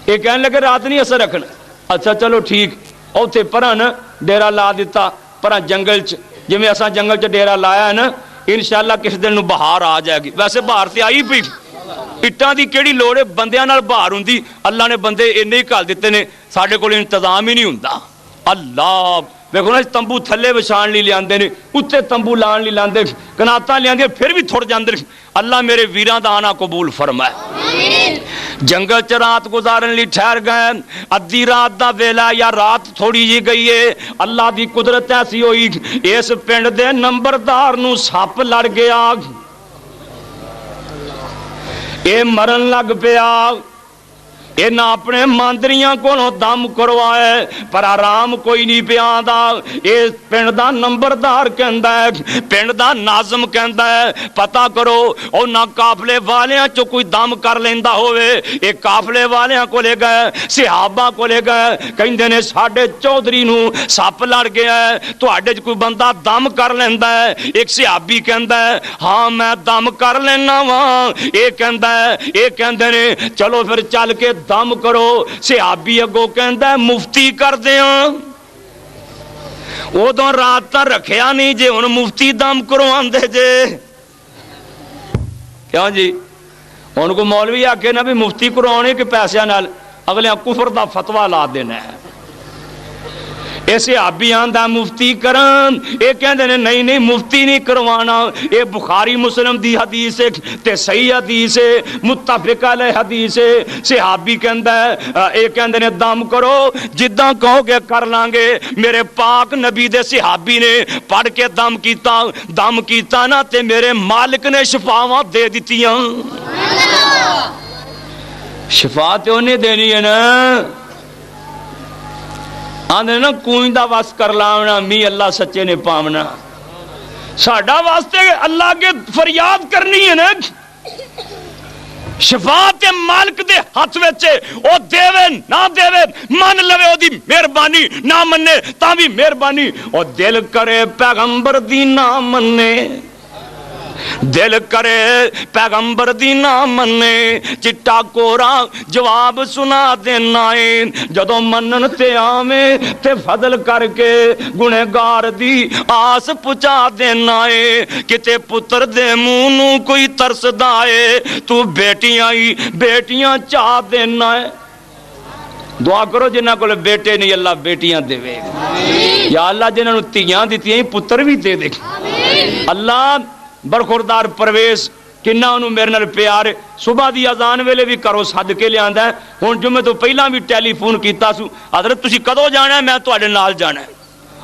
یہ کہنے لگے رات نہیں اثر رکھنا، اچھا چلو ٹھیک، اوتھے پران ڈیرا لا دیتا، پران جنگل چ، جی میں اساں جنگل چ ڈیرا لایا ہے نا، انشاءاللہ کس دن نو بہار آ جائے گی، ویسے بہار تے آئی پئی، اٹاں دی کیڑی لوڑ ہے، بندیاں نال بہار ہوندی، اللہ نے بندے انہیں ہی کال دیتے نے، ساڈے کول انتظام ہی نہیں ہوندا۔ اللہ ویکھو نا تمبو تھلے وچھان لی لیاندے نے، اتنے تمبو لان لی لاندے، کناتاں لیاندے پھر بھی تھوڑ جاندے، اللہ میرے ویراں دا آنا قبول فرمائے۔ جنگل چ رات گزارن لی ٹھہر گئے، ادھی رات دا ویلا یا رات تھوڑی جی گئی ہے، اللہ دی قدرت ایسی ہوئی اس پنڈ دے نمبردار نو سپ لڑ گیا، اے مرن لگ پیا، اے نہ اپنے ماندریاں کولوں دم کروائے پر آرام کوئی نہیں پیا آندا، اے پنڈ دا نمبردار کہندا ہے، پنڈ دا ناظم کہندا ہے پتہ کرو او نہ قافلے والیاں چوں کوئی دم کر لیندا ہوئے، اے قافلے والیاں کو لے گئے، صحابہ کو لے گئے، کہندے نے ساڈے چودھری نو سپ لڑ گیا ہے، تواڈے وچ کوئی بندہ دم کر لیندا ہے؟ ایک صحابی کہندا ہے ہاں میں دم کر لینا واں، اے کہندا ہے، اے کہندے نے چلو پھر چل کے دم کرو، صحابی اگو کہندا ہے مفتی کر دیاں، ادوں رات تا رکھیا نہیں جے ہن مفتی دم کرواندے جے، کیوں جی ہن کو مولوی آکھے نا بھی مفتی کروانے کہ پیسے نال، اگلے کفر دا فتویٰ لا دینا ہے، ایسے آبی آندہ مفتی کرن، اے کہندے نے نہیں نہیں مفتی نہیں کروانا، اے بخاری مسلم دی حدیث ہے تے صحیح حدیث ہے، متفق علیہ حدیث ہے، صحابی کہندہ ہے اے کہندے نے دم کرو جداں کہو گے کر لانگے، میرے پاک نبی دے صحابی نے پڑھ کے دم کیتا نا تے میرے مالک نے شفاواں دے دیتیاں، شفا تے انہیں دینی ہے نا، آندھے نا کوئی دا واسط کر لاؤنا می اللہ سچے نے پامنا، ساڑھا واسطے اللہ کے فریاد کرنی ہے نا، شفا تے مالک دے ہاتھ وچ او دیوے نہ دیوے من لوے او دی مہربانی نہ منے تاں بھی مہربانی او دل کرے پیغمبر دی نہ منے دل کرے پیغمبر دی نہ منے چٹا کورا جواب سنا دینا ہے جدوں منن تے آویں تے فضل کر کے گنہگار دی آس پچا دینا ہے کتے پتر دے منہ نو کوئی ترسدا ہے تو بیٹیاں چاہ دینا ہے دعا کرو جنہاں کو بیٹے نہیں اللہ بیٹیاں دے وے یا اللہ جنہاں نو تیاں دتیاں پتر بھی دے دے اللہ برخوردار پرویز کنہ انہوں میرے نال پیار صبح دی اذان ویلے بھی کرو صدقے لے آندا ہے ہن جمعے تو پہلا بھی ٹیلی فون کیتا سو حضرت تسی کدوں جانا ہے میں تواڈے نال جانا ہے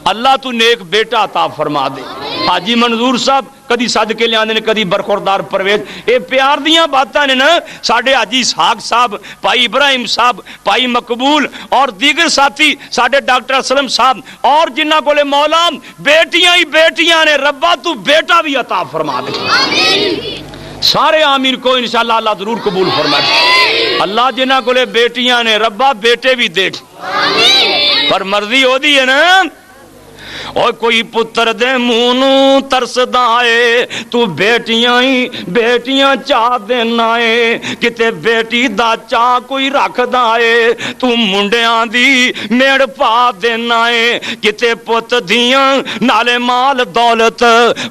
اللہ تو نیک بیٹا عطا فرما دے حاجی منظور صاحب کدی صدقے لے آندے نے کدی برخوردار پرویز اے پیار دیاں باتاں نے نا ساڈے حاجی اسحاق صاحب بھائی ابراہیم صاحب بھائی مقبول اور دیگر ساتھی ساڈے ڈاکٹر اسلم صاحب اور جنہاں کولے مولا بیٹیاں ہی بیٹیاں نے ربا تو بیٹا بھی عطا فرما دے آمین سارے آمین کو انشاءاللہ اللہ ضرور قبول فرمائے اللہ جنہاں کولے بیٹیاں نے ربا بیٹے بھی دے آمین پر مرضی ہو دی ہے نا اور کوئی پتر دے منہ نو ترسدا ہے تو بیٹیاں چاہ دینا ہے کتے بیٹی دا چاہ کوئی رکھدا ہے تو منڈیاں دی میڑ پا دینا ہے کتے پت دیاں نالے مال دولت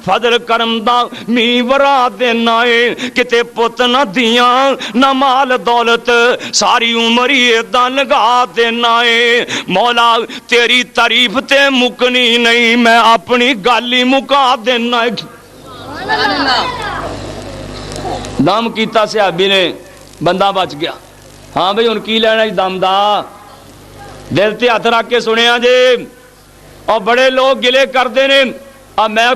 فضل کرم دا می ورا دینا ہے کتے پت نہ دیاں نہ مال دولت ساری عمر ایداں لگا دینا ہے مولا تیری تعریف تے مکنی نہیں میں اپنی گالی مکا دینا دم کیتا صحابی نے بندہ بچ گیا ہاں بھئی ان کی لینا دم دا دل تے ہاتھ رکھ کے سنیا جے اور بڑے لوگ گلے کر دینے اب میں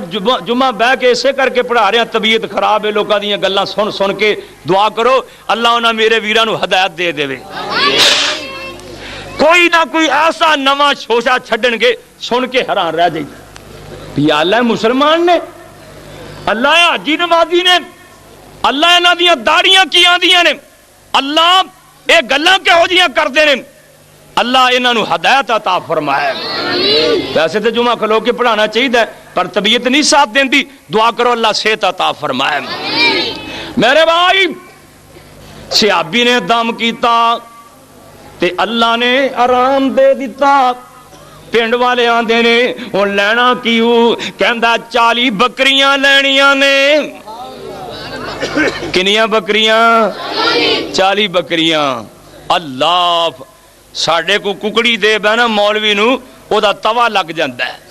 جمعہ بہ کے اسے کر کے پڑھا رہے ہیں طبیعت خراب ہے لوگاں دیاں گلاں سن کے دعا کرو اللہ انہاں میرے ویراں نو ہدایت دے دے کوئی نہ کوئی ایسا نواں شوشا چھڈن گے سن کے حیران رہ جائے یا اللہ مسلمان نے اللہ حاجی نمازی نے اللہ انہاں دیاں داڑیاں کیاں دیاں نے اللہ اے گلاں کہو جیاں کردے نے اللہ انہاں نو ہدایت عطا فرمائے ویسے تے جمعہ کھلو کے پڑھانا چاہیے پر طبیعت نہیں ساتھ دیندی دعا کرو اللہ صحت عطا فرمائے میرے بھائی صحابی نے دم کیتا تے اللہ نے آرام دے دیتا پنڈ والے آندے نے ہن لینا کیوں کہندا 40 بکریاں لینیاں نے کنیاں بکریاں 40 بکریاں اللہ ساڈے کو ککڑی دے بہ نا مولوی نو او دا توا لگ جاندا ہے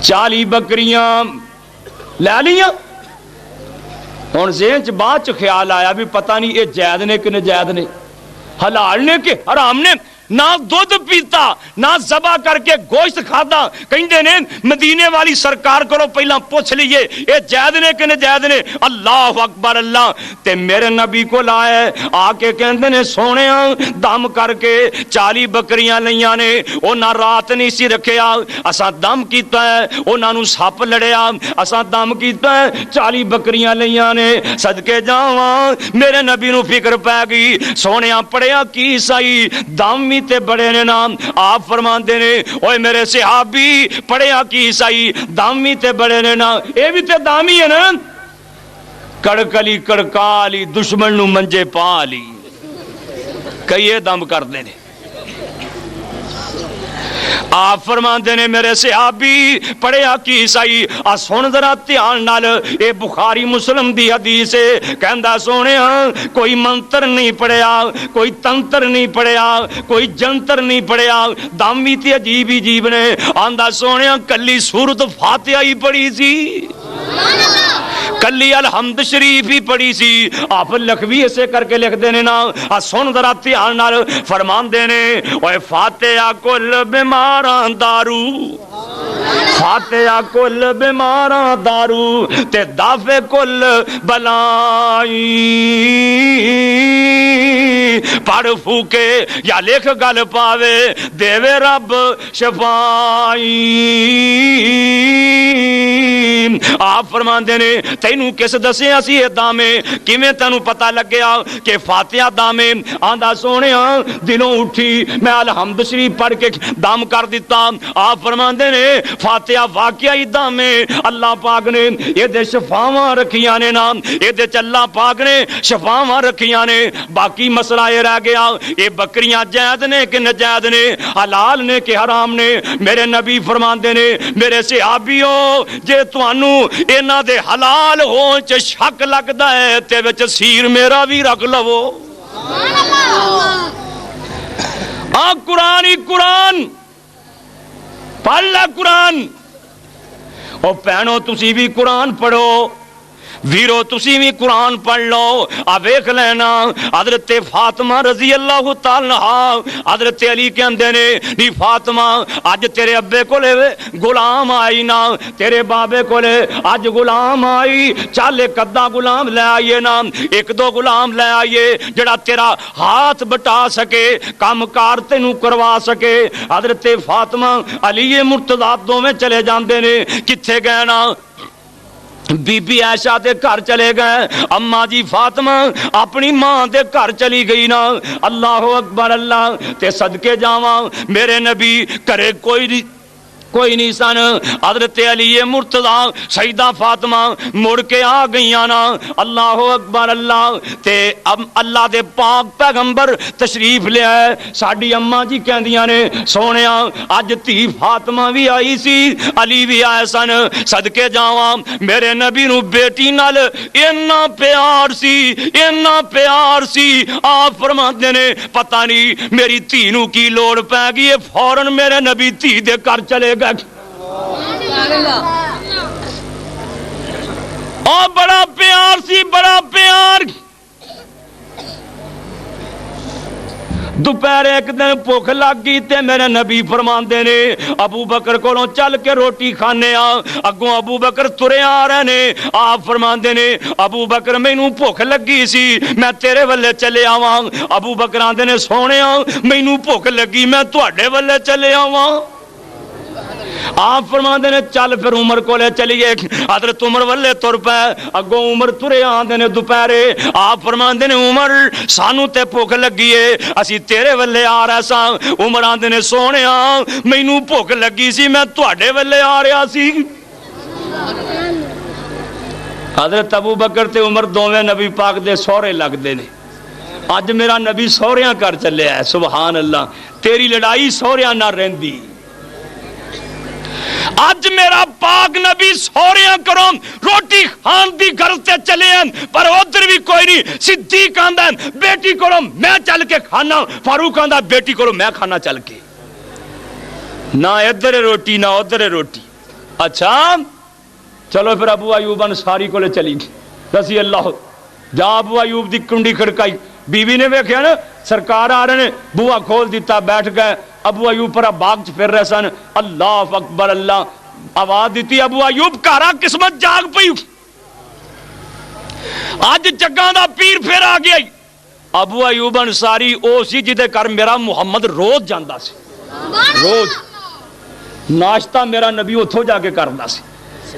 40 بکریاں لے لیاں ہن ذہن چ بعد چ خیال آیا بھی پتہ نہیں یہ جائز نے کہ ناجائز نے حلال نے کہ حرام نے نہ دودھ پیتا نہ ذبح کر کے گوشت کھادا کہندے نے مدینے والی سرکار کو پہلا پوچھ لیے یہ جائز نے کہ ناجائز نے اللہ اکبر اللہ تے میرے نبی کو لائے آ کے کہندے نے سونیا دم کر کے 40 بکریاں لیاں نے انہاں رات نہیں سی رکھیا اساں دم کیتا ہے انہاں نو سپ لڑیا اساں دم کیتا ہے 40 بکریاں لیاں نے صدقے جاواں میرے نبی نو فکر پے گئی سونیا پڑھیا کی سائی دم تے بڑے نے نام آپ فرماندے نے اوے میرے صحابی پڑھیا کی عیسائی دامی تے بڑے نے نا اے بھی تے دامی ہے نا کڑکلی کڑکالی دشمن نو منجے پالی کئیے دم کر دینے آپ فرماندے نے میرے صحابی پڑھیا کی عیسائی سن ذرا دھیان نال اے بخاری مسلم دی حدیث ہے کہندا سونیا کوئی منتر نہیں پڑھیا کوئی تنتر نہیں پڑھیا کوئی جنتر نہیں پڑھیا دم بھی تے عجیب نے آندا سونیا کلی سورت فاتحہ ہی پڑھی سی کلی الحمد شریف ہی پڑھی سی آپ لکھوی اسے کر کے لکھ دینے نا سن ذرا دھیان نال فرمان دینے اوے فاتحہ کل بیماراں دارو فاتحہ کل بیماراں دارو تے دافع کل بلائی پڑھ پھوکے یا لکھ گل پاوے دیوے رب شفائی آپ فرماندے نے تینوں کس دسے اسی اے دامے کیویں تینوں پتہ لگیا کہ فاتحہ دامے آندا سونیا دلوں اٹھی میں الحمد شریف پڑھ کے دم کر دیتا آپ فرماندے نے فاتحہ واقعی دامے اللہ پاک نے اے دے شفاواں رکھیاں نے نام اے دے اللہ پاک نے شفاواں رکھیاں نے باقی مسئلہ یہ رہ گیا اے بکریاں جائز نے کہ ناجائز نے حلال نے کہ حرام نے میرے نبی فرماندے نے میرے صحابیو جے تانوں انہاں دے حلال ہون چ شک لگدا ہے تے وچ سیر میرا بھی رکھ لو آ قرآن ہی قرآن پڑھ لے قرآن او بہنو تسی بھی قرآن پڑھو ویرو تسی بھی قرآن پڑھ لو آ ویکھ لینا حضرت فاطمہ رضی اللہ تعالی عنہ حضرت علی کہندے نے نی فاطمہ اج تیرے ابے کولے غلام آئی نا تیرے بابے کولے اج غلام آئی چل ایک ادھا غلام لے آئیے نا ایک دو غلام لے آئیے جڑا تیرا ہاتھ بٹا سکے کام کار تینوں کروا سکے حضرت فاطمہ علی مرتضیٰ دوویں چلے جاندے نے کتھے گئے نا بی بی عائشہ دے گھر چلے گئے اماں جی فاطمہ اپنی ماں دے گھر چلی گئی نا اللہ اکبر اللہ تے صدقے جاواں میرے نبی کرے کوئی نہیں سن حضرت علی مرتضیٰ سیدہ فاطمہ مڑ کے آ گئیاں نا اللہ اکبر اللہ تے اب اللہ دے پاک پیغمبر تشریف لے آئے ساڈی اماں جی کہندیاں نے سونیا اج تھی فاطمہ بھی آئی سی علی بھی آئے سن صدقے جاواں میرے نبی نو بیٹی نال اینا پیار سی آپ فرماندے نے پتہ نہیں میری دھی نو کی لوڑ پے گئی فوراً میرے نبی دھی دے گھر چلے اور بڑا پیار سی بڑا پیار دوپہر ایک دن بھوک لگ گئی تے میرے نبی فرماندے نے ابو بکر کولوں چل کے روٹی کھانے اگوں ابو بکر ترے آ رہے نے آپ فرماندے نے ابو بکر مینوں بھوک لگی سی میں تیرے ولے چلے آواں ابو بکر آندے نے سونیا مینوں بھوک لگی میں تواڈے ولے چلے آواں آپ فرماندے نے چل پھر عمر کولے چلیے حضرت عمر والے تر پے اگوں عمر ترے آندے نے دوپہرے آپ فرماندے نے عمر سانو تے بھوک لگی ہے اسی تیرے والے آ رہے ساں عمر آندے نے سونیا مینوں بھوک لگی سی میں تواڈے والے آ رہا سی حضرت ابو بکر تے عمر دوویں نبی پاک دے سہرے لگدے نے اج میرا نبی سہریاں کر چلے ہے سبحان اللہ تیری لڑائی سہریاں نہ رہندی اج میرا پاک نبی سوریاں کروں روٹی خان دی گھر تے چلے ہیں پر ادھر بھی کوئی نہیں صدیق آندا ہے بیٹی کروں میں چل کے کھانا فاروق آندا بیٹی کروں میں کھانا چل کے نہ ادھر روٹی نہ ادھر روٹی اچھا چلو پھر ابو ایوب انصاری کو لے چلی رضی اللہ جا ابو ایوب دی کنڈی کھڑکائی بیوی نے ویکھیا نا سرکار آ رہے نے بوا کھول دیتا بیٹھ گئے ابو ایوب پر باغ چ پھر رہے سن اللہ اکبر اللہ آواز دیتی ابو ایوب کارا قسمت جاگ پئی اج جگاں دا پیر پھر آ گیا ابو ایوب انصاری او سی جدے گھر میرا محمد روز جاندا سی روز ناشتہ میرا نبی اتھوں جا کے کردا سی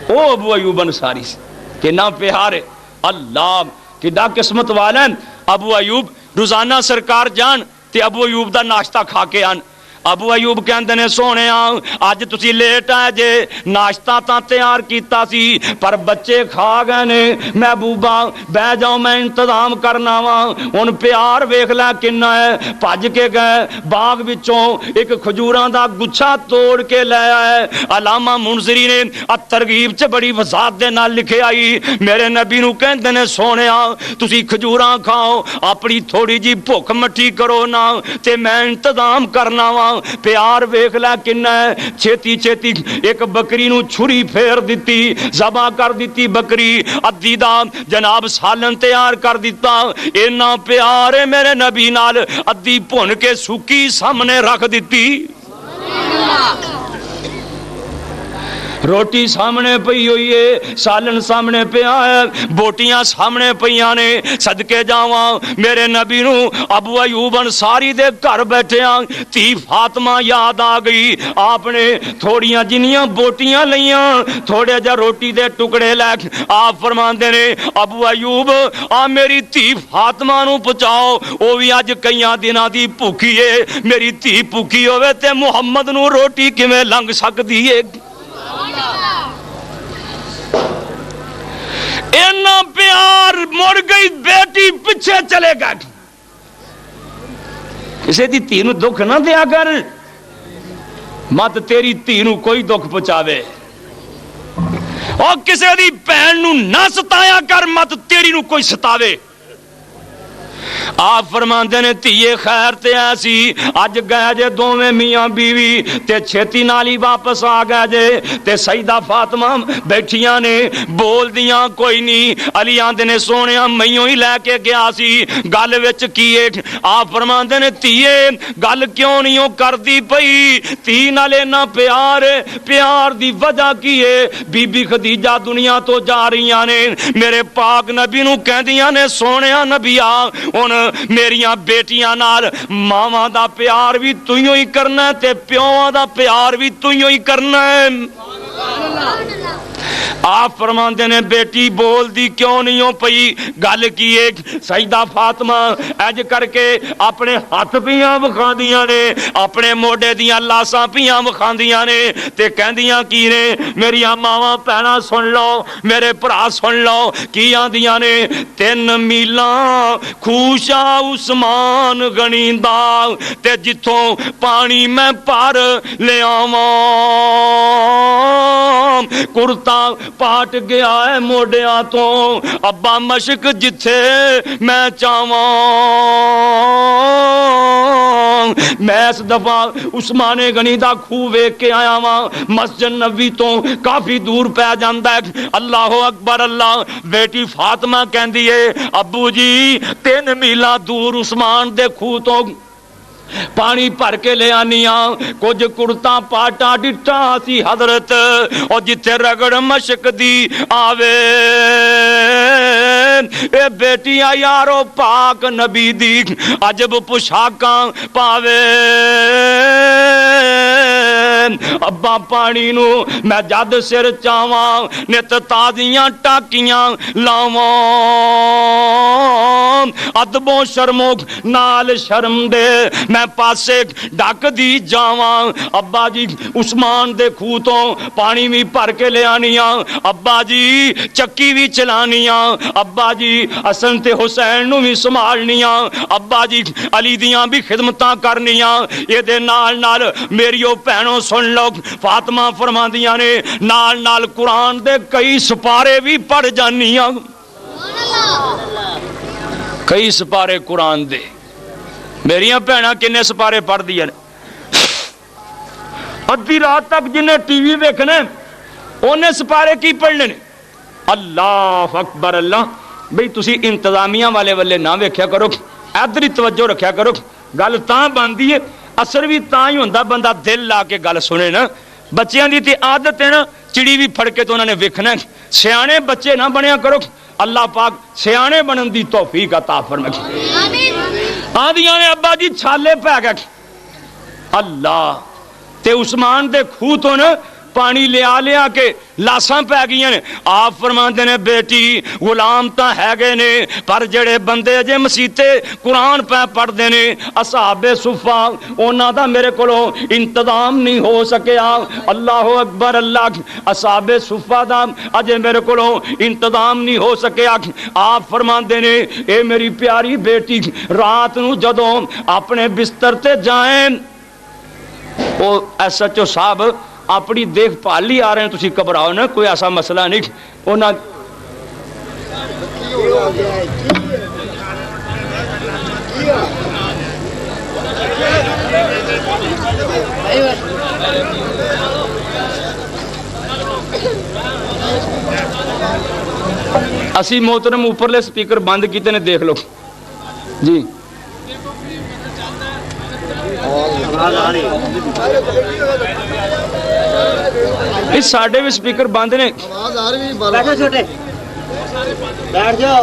او ابو ایوب انصاری سی کہ نہ پیارے اللہ کڈا قسمت والا ہے ابو ایوب روزانہ سرکار جان تے ابو ایوب دا ناشتہ کھا کے آن ابو ایوب کہندے نے سونیا اج تسی لیٹ آئے جے ناشتہ تاں تیار کیتا سی پر بچے کھا گئے نے محبوبہ بہ جاؤ میں انتظام کرنا وا ہن پیار ویکھ لے کنا ہے بھج کے گئے باغ وچوں ایک کھجوراں دا گچھا توڑ کے لے آئے علامہ منذری نے ترغیب چ بڑی وضاحت دے نال لکھے آئی میرے نبی نو کہندے نے سونیا تسی کھجوراں کھاؤ اپنی تھوڑی جی بھوک مٹھی کرو نا تے میں انتظام کرنا وا پیار ویکھ لے کنا ہے چھتی چھتی ایک بکری نو چھری پھیر دیتی ذبح کر دیتی بکری ادھی دا جناب سالن تیار کر دیتا اینا پیار ہے میرے نبی نال ادھی بھن کے سکی سامنے رکھ دیتی روٹی سامنے پئی ہوئی ہے، سالن سامنے پیا ہے، بوٹیاں سامنے پیاں نے، صدقے جاواں میرے نبی نو ابو ایوب انصاری دے گھر بیٹھے آں تھی فاطمہ یاد آ گئی۔ آپ نے تھوڑیاں جنیاں بوٹیاں لیاں، تھوڑے جا روٹی دے ٹکڑے لے آپ فرماندے نے ابو ایوب آ میری تھی فاطمہ نو پہنچاؤ، او بھی اج کئیاں دناں دی بھوکی ہے، میری تھی بھوکی ہوے تے محمد نو روٹی کیویں لنگ سکدی ہے؟ اینا پیار مڑ گئی، بیٹی پیچھے چلے گا۔ کسی دی تھی نو دکھ نہ دیا کر، مت تیری تھی نو کوئی دکھ پہنچاوے، اور کسی دی بہن نو نہ ستایا کر، مت تیری نو کوئی ستاوے۔ آپ فرماندے نے تیے خیر تے ایسی اج گئے جے دوویں میاں بیوی تے چھتی نالی واپس آ گئے جے تے سیدہ فاطمہ بیٹھیاں نے بول دیاں کوئی نہیں، علی آندے نے سونیا میوں ہی لے کے گیا سی، گل وچ کیے؟ آپ فرماندے نے تیے گل کیوں نہیں کردی پئی؟ تی نالے نہ پیار، پیار دی وجہ کی ہے؟ بی بی خدیجہ دنیا تو جا رہیاں نے، میرے پاک نبی نو کہندیاں نے سونیا نبیا ان میریاں بیٹیاں نال ماواں دا پیار بھی تُویوں ہی کرنا ہے تے پیواں دا پیار بھی تُویوں ہی کرنا ہے۔ آپ فرماندے نے بیٹی بول دی کیوں نہیں ہو پئی؟ گل کی ایک سیدہ فاطمہ اج کر کے اپنے ہاتھ پیاں وکھاندیاں نے، اپنے موڈے دیاں لاساں پیاں وکھاندیاں نے تے کہندیاں کی نے میریاں ماواں بہناں سن لو، میرے بھرا سن لو کی آندیاں نے 3 میلاں خوشا عثمان غنیندا تے جتھوں پانی میں پر لے آواں کرتا پاٹ گیا ہے موڈیاں تو ابا مشک جتھے میں چاواں میں اس دفعہ عثمان غنی دا خوہ ویکھ کے آیا واں، مسجد نبوی تو کافی دور پہ جاندا ہے۔ اللہ اکبر اللہ۔ بیٹی فاطمہ کہندی ہے ابو جی 3 میلاں دور عثمان دے خوہ تو پانی بھر کے لے آنیاں، کچھ کرتا پاٹا ڈٹھا سی حضرت اور جتھے رگڑ مشک دی آوے اے بیٹیاں یارو پاک نبی دی عجب پوشاکاں پاوے ابا پانی نو میں جد سر چاواں نت تازیاں ٹاکیاں لاواں ادب و شرمو نال شرم دے میں پاسے ڈک دی جاواں۔ ابا جی عثمان دے خوہ تو پانی بھی بھر کے لے آنیاں، ابا جی چکی بھی چلانیاں، ابا جی حسن تے حسین نو بھی سنبھالنیاں، ابا جی علی دیاں بھی خدمتاں کرنیاں۔ یہ دے نال نال میریو بہنوں سن لو، فاطمہ فرماندیاں نے نال نال قرآن دے کئی سپارے بھی پڑھ جانیاں، کئی سپارے قرآن دے۔ میریاں بہناں کنے سپارے پڑھ دیا نے؟ ادھی رات تک جنہیں ٹی وی دیکھنے انہیں سپارے کی پڑھنے نے؟ اللہ اکبر اللہ۔ بھئی تسی انتظامیہ والے والے نہ ویکھیا کرو، ادھر توجہ رکھیا کرو، گل تاں باندھی ہے، اثر بھی تاں ہی ہوندا بندہ دل لا کے گل سنے نا۔ بچیاں دی تے عادت ہے نا چڑی بھی پھڑ کے تو انہوں نے ویکھنا ہے، سیانے بچے نہ بنیا کرو، اللہ پاک سیانے بنن دی توفیق عطا فرمائے۔ آدیاں نے ابا جی چھالے پہ گئے، اللہ تے عثمان دے خوہ تو نا پانی لیا کے لاساں پہ گئی نے۔ آپ فرماندے نے بیٹی غلام تاں ہے گئے نے پر جڑے بندے جے مسیتے قرآن پہ پڑھ دے نے اصحاب صفہ انہاں دا میرے کولو انتظام نہیں ہو سکیا۔ اللہ اکبر اللہ۔ اصحاب صفہ دا اجے میرے کولو انتظام نہیں ہو سکیا۔ آپ فرماندے نے اے میری پیاری بیٹی رات نو جدوں اپنے بستر تے جائیں او ایس ایچ او صاحب اپنی دیکھ بھال لی آ رہے ہیں، تسی گھبراؤ نا، کوئی ایسا مسئلہ نہیں انہاں اسی محترم اوپرلے سپیکر بند کیتے نے، دیکھ لو جی۔ ਇਹ ਸਾਡੇ ਵੀ ਸਪੀਕਰ ਬੰਦ ਨੇ। ਆਵਾਜ਼ ਆ ਰਹੀ ਬੈਠੋ ਛੋਟੇ ਬੈਠ ਜਾਓ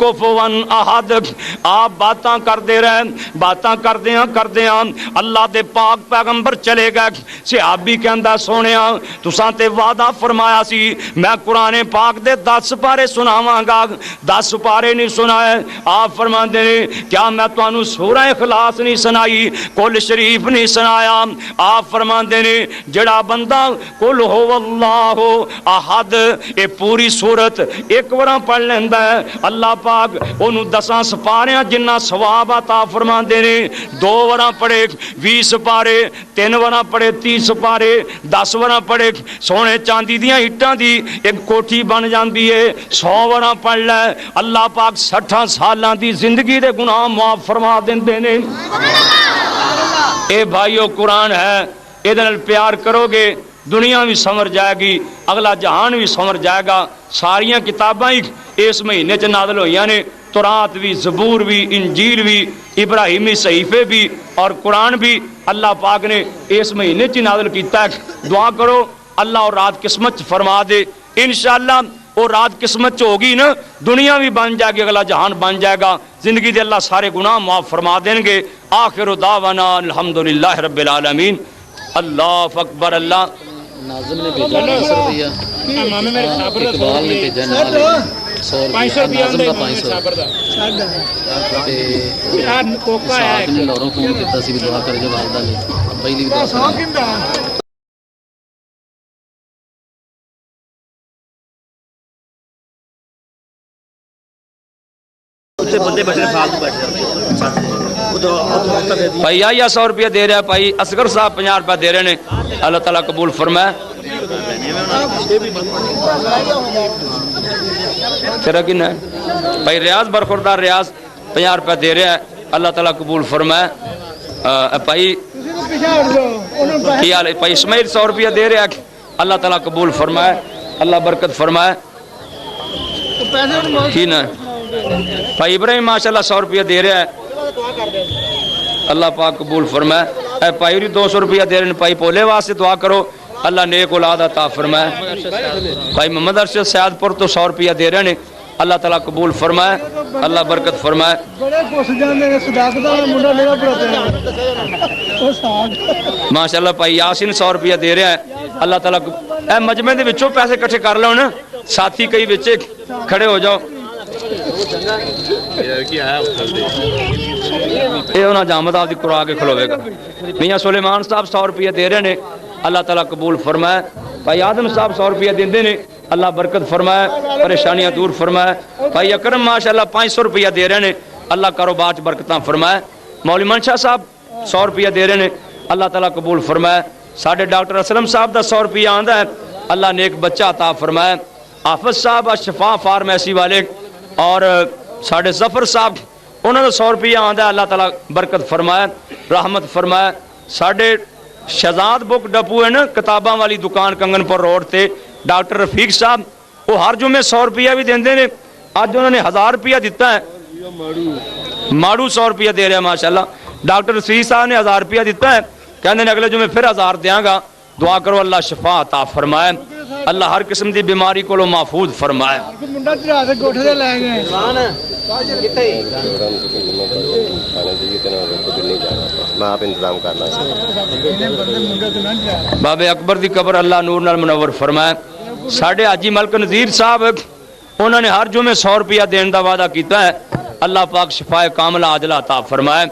کفوا احد. آپ باتاں کرتے رہے, باتاں کردیاں اللہ دے پاک پیغمبر چلے گئے. صحابی کہندا سونیا تساں تے وعدہ فرمایا سی میں قرآن پاک دے 10 پارے سناواں گا, 10 پارے نہیں سنائے. آپ فرماندے نے کیا میں تانوں سورہ اخلاص نہیں سنائی, کل شریف نہیں سنایا؟ آپ فرماندے نے جڑا بندہ قل هو اللہ احد اے پوری سورت ایک وراں پڑھ لیندا ہے, اللہ پاک اونوں 10 سپاریاں جنہ ثواب عطا فرماندے نے. 2 وراں پڑھے 20 پارے, 3 وراں پڑھے 30 پارے, 10 وراں پڑھے سونے چاندی دیاں اٹاں دی ایک کوٹھی بن جاندی ہے. 100 وراں پڑھ لے اللہ پاک 60 سالاں دی زندگی دے گناہ معاف فرما دیندے نے. اے بھائیو قرآن ہے, اے دے نال پیار کرو گے دنیا بھی سمر جائے گی, اگلا جہان بھی سمر جائے گا. ساریاں کتاباں اس مہینے چ نازل ہوئیاں نے, تورات بھی, زبور بھی, انجیل بھی, ابراہیمی صحیفے بھی اور قرآن بھی اللہ پاک نے اس مہینے چ نازل کیتا ہے. دعا کرو اللہ اور رات قسمت فرما دے. انشاءاللہ وہ رات قسمت ہوگی نا, دنیا بھی بن جائے گی, اگلا جہان بن جائے گا, زندگی دے اللہ سارے گناہ معاف فرما دیں گے. آخر دعوانا الحمدللہ رب العالمین. اللہ اکبر. اللہ ناظم نے بھیجا 500 روپیہ, اقبال نے بھیجا 100 روپیہ, ناظم کا 500 صاحب نے لوروں فون کیتا سی بھی دعا کر کے والدہ نے پہلی بھی دعا بندے بیٹھے فالتو بیٹھے بھائی آیا 100 روپیہ دے رہا ہے, بھائی اصغر صاحب 50 روپیہ دے رہے ہیں, اللہ تعالیٰ قبول فرمائے. تیرا کن ہے بھائی؟ ریاض برخوردار ریاض 50 روپیہ دے رہا ہے, اللہ تعالیٰ قبول فرمائے. بھائی بھائی اسماعیل 100 روپیہ دے رہا ہے, اللہ تعالیٰ قبول فرمائے, اللہ برکت فرمائے. کن ہے بھائی ابراہیم ماشاءاللہ 100 روپیہ دے رہا ہے, اللہ پاک قبول فرمائے. اے بھائی 200 روپیہ دے رہے ہیں, بھائی پولے واسطے دعا کرو اللہ نیک اولاد عطا فرمائے. بھائی محمد ارشد سیاد پور تو 100 روپیہ دے رہے ہیں, اللہ تعالیٰ قبول فرمائے, اللہ برکت فرمائے. ماشاءاللہ بھائی یاسین 100 روپیہ دے رہا ہے, اللہ تعالیٰ اے مجمع دے وچوں پیسے کٹھے کر لو نا, ساتھی کئی وچے کھڑے ہو جاؤ. یہ انہاں جامد آپ دی قرآن کے کھلوے گا. میاں سلیمان صاحب 100 روپیہ دے رہے ہیں, اللہ تعالیٰ قبول فرمائے. بھائی آدم صاحب 100 روپیہ دیندے نے, اللہ برکت فرمائے, پریشانیاں دور فرمائے. بھائی اکرم ماشاءاللہ 500 روپیہ دے رہے ہیں, اللہ کاروبار چ برکتاں فرمائے. مولوی منشا صاحب 100 روپیہ دے رہے ہیں, اللہ تعالیٰ قبول فرمائے. ساڈے ڈاکٹر اسلم صاحب دا 100 روپیہ آندا ہے, اللہ نیک بچہ عطا فرمائے. حافظ صاحب شفا فارمیسی والے اور ساڈے ظفر صاحب انہوں نے 100 روپیہ آندا ہے, اللہ تعالیٰ برکت فرمائے, رحمت فرمائے. ساڈے شہزاد بک ڈپو ہے نا کتاباں والی دکان کنگن پور روڈ تے, ڈاکٹر رفیق صاحب وہ ہر جمعے 100 روپیہ بھی دیندے نے. اج انہوں نے 1000 روپیہ دیتا ہے, ماڑو 100 روپیہ دے رہے ہیں ماشاءاللہ. ڈاکٹر رفیق صاحب نے 1000 روپیہ دیتا ہے, کہندے نے اگلے جمعے پھر 1000 دیاں گا. دعا کرو اللہ شفا عطا فرمائے, اللہ ہر قسم دی بیماری کو محفوظ فرمائے. بابے اکبر دی قبر اللہ نور نال منور فرمائے. ساڈے حاجی ملک نذیر صاحب انہوں نے ہر جمعے 100 روپیہ دین دا وعدہ کیتا ہے, اللہ پاک شفائے کاملہ عاجلہ عطا فرمائے.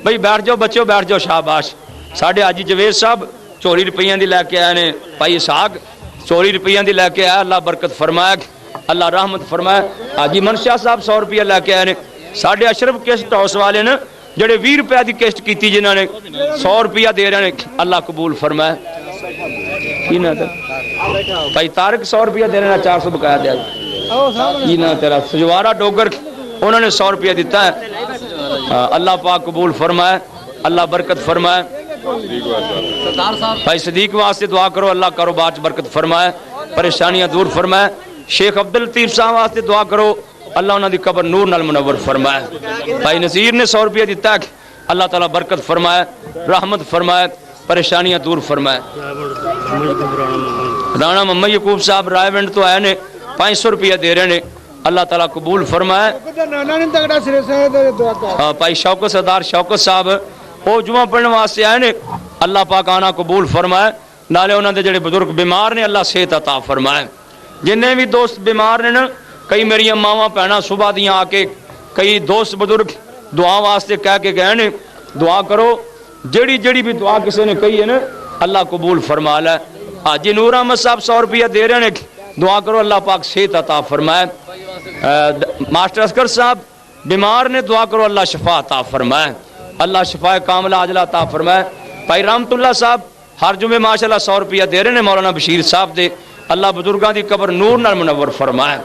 بھائی بیٹھ جاؤ بچوں, بیٹھ جاؤ, شاباش. ساڈے حاجی جوید صاحب 24 روپیہ دی لے کے آئے نے, بھائی اسحاق 24 روپیہ دی لے کے آئے, اللہ برکت فرمائے, اللہ رحمت فرمائے. حاجی منشا صاحب 100 روپیہ لے کے آئے نے. ساڈے اشرف کشت ہاؤس والے نے جڑے 20 روپیہ دی کشت کیتی, جنہوں نے 100 روپیہ دے رہے ہیں, اللہ قبول فرمائے. کی نا بھائی طارق 100 روپیہ دے رہے ہیں, 400 بقایا دیا. کی نا تیرا سجوارہ ڈوگر انہوں نے 100 روپیہ دیتا ہے, اللہ پاک قبول فرمائے, اللہ برکت فرمائے. بھائی صدیق واسطے دعا کرو, اللہ کاروبار چ برکت فرمائے, پریشانیاں دور فرمائے. شیخ عبد اللطیف صاحب واسطے دعا کرو, اللہ انہاں دی قبر نور نال منور فرمائے. بھائی نذیر نے 100 روپیہ دیتا ہے, اللہ تعالیٰ برکت فرمائے, رحمت فرمائے, پریشانیاں دور فرمائے. رانا محمد یعقوب صاحب رائے ونڈ تو آئے نے, 500 روپیہ دے رہے ہیں, اللہ تعالیٰ قبول فرمائے. بھائی شوکت سردار شوکت صاحب وہ جمعہ پڑھنے واسطے آئے نے, اللہ پاک آنا قبول فرمائے. نالے انہوں نے جڑے بزرگ بیمار نے اللہ صحت عطا فرمائے. جنہیں بھی دوست بیمار نے نا, کئی میری ماواں بھੈਣਾਂ صبح دیاں آ کے کئی دوست بزرگ دعا واسطے کہہ کے گئے نے, دعا کرو جڑی جڑی بھی دعا کسی نے کہی ہے نا اللہ قبول فرما لے. حاجی نور احمد صاحب 100 روپیہ دے رہے ہیں, دعا کرو اللہ پاک صحت عطا فرمائے. ماسٹر اصغر صاحب بیمار نے, دعا کرو اللہ شفا عطا فرمائے, اللہ شفا کاملہ عاجلہ عطا فرمائے. بھائی رحمت اللہ صاحب ہر جمعے ماشاءاللہ 100 روپیہ دے رہے ہیں. مولانا بشیر صاحب دے, اللہ بزرگاں دی قبر نور نال منور فرمائے.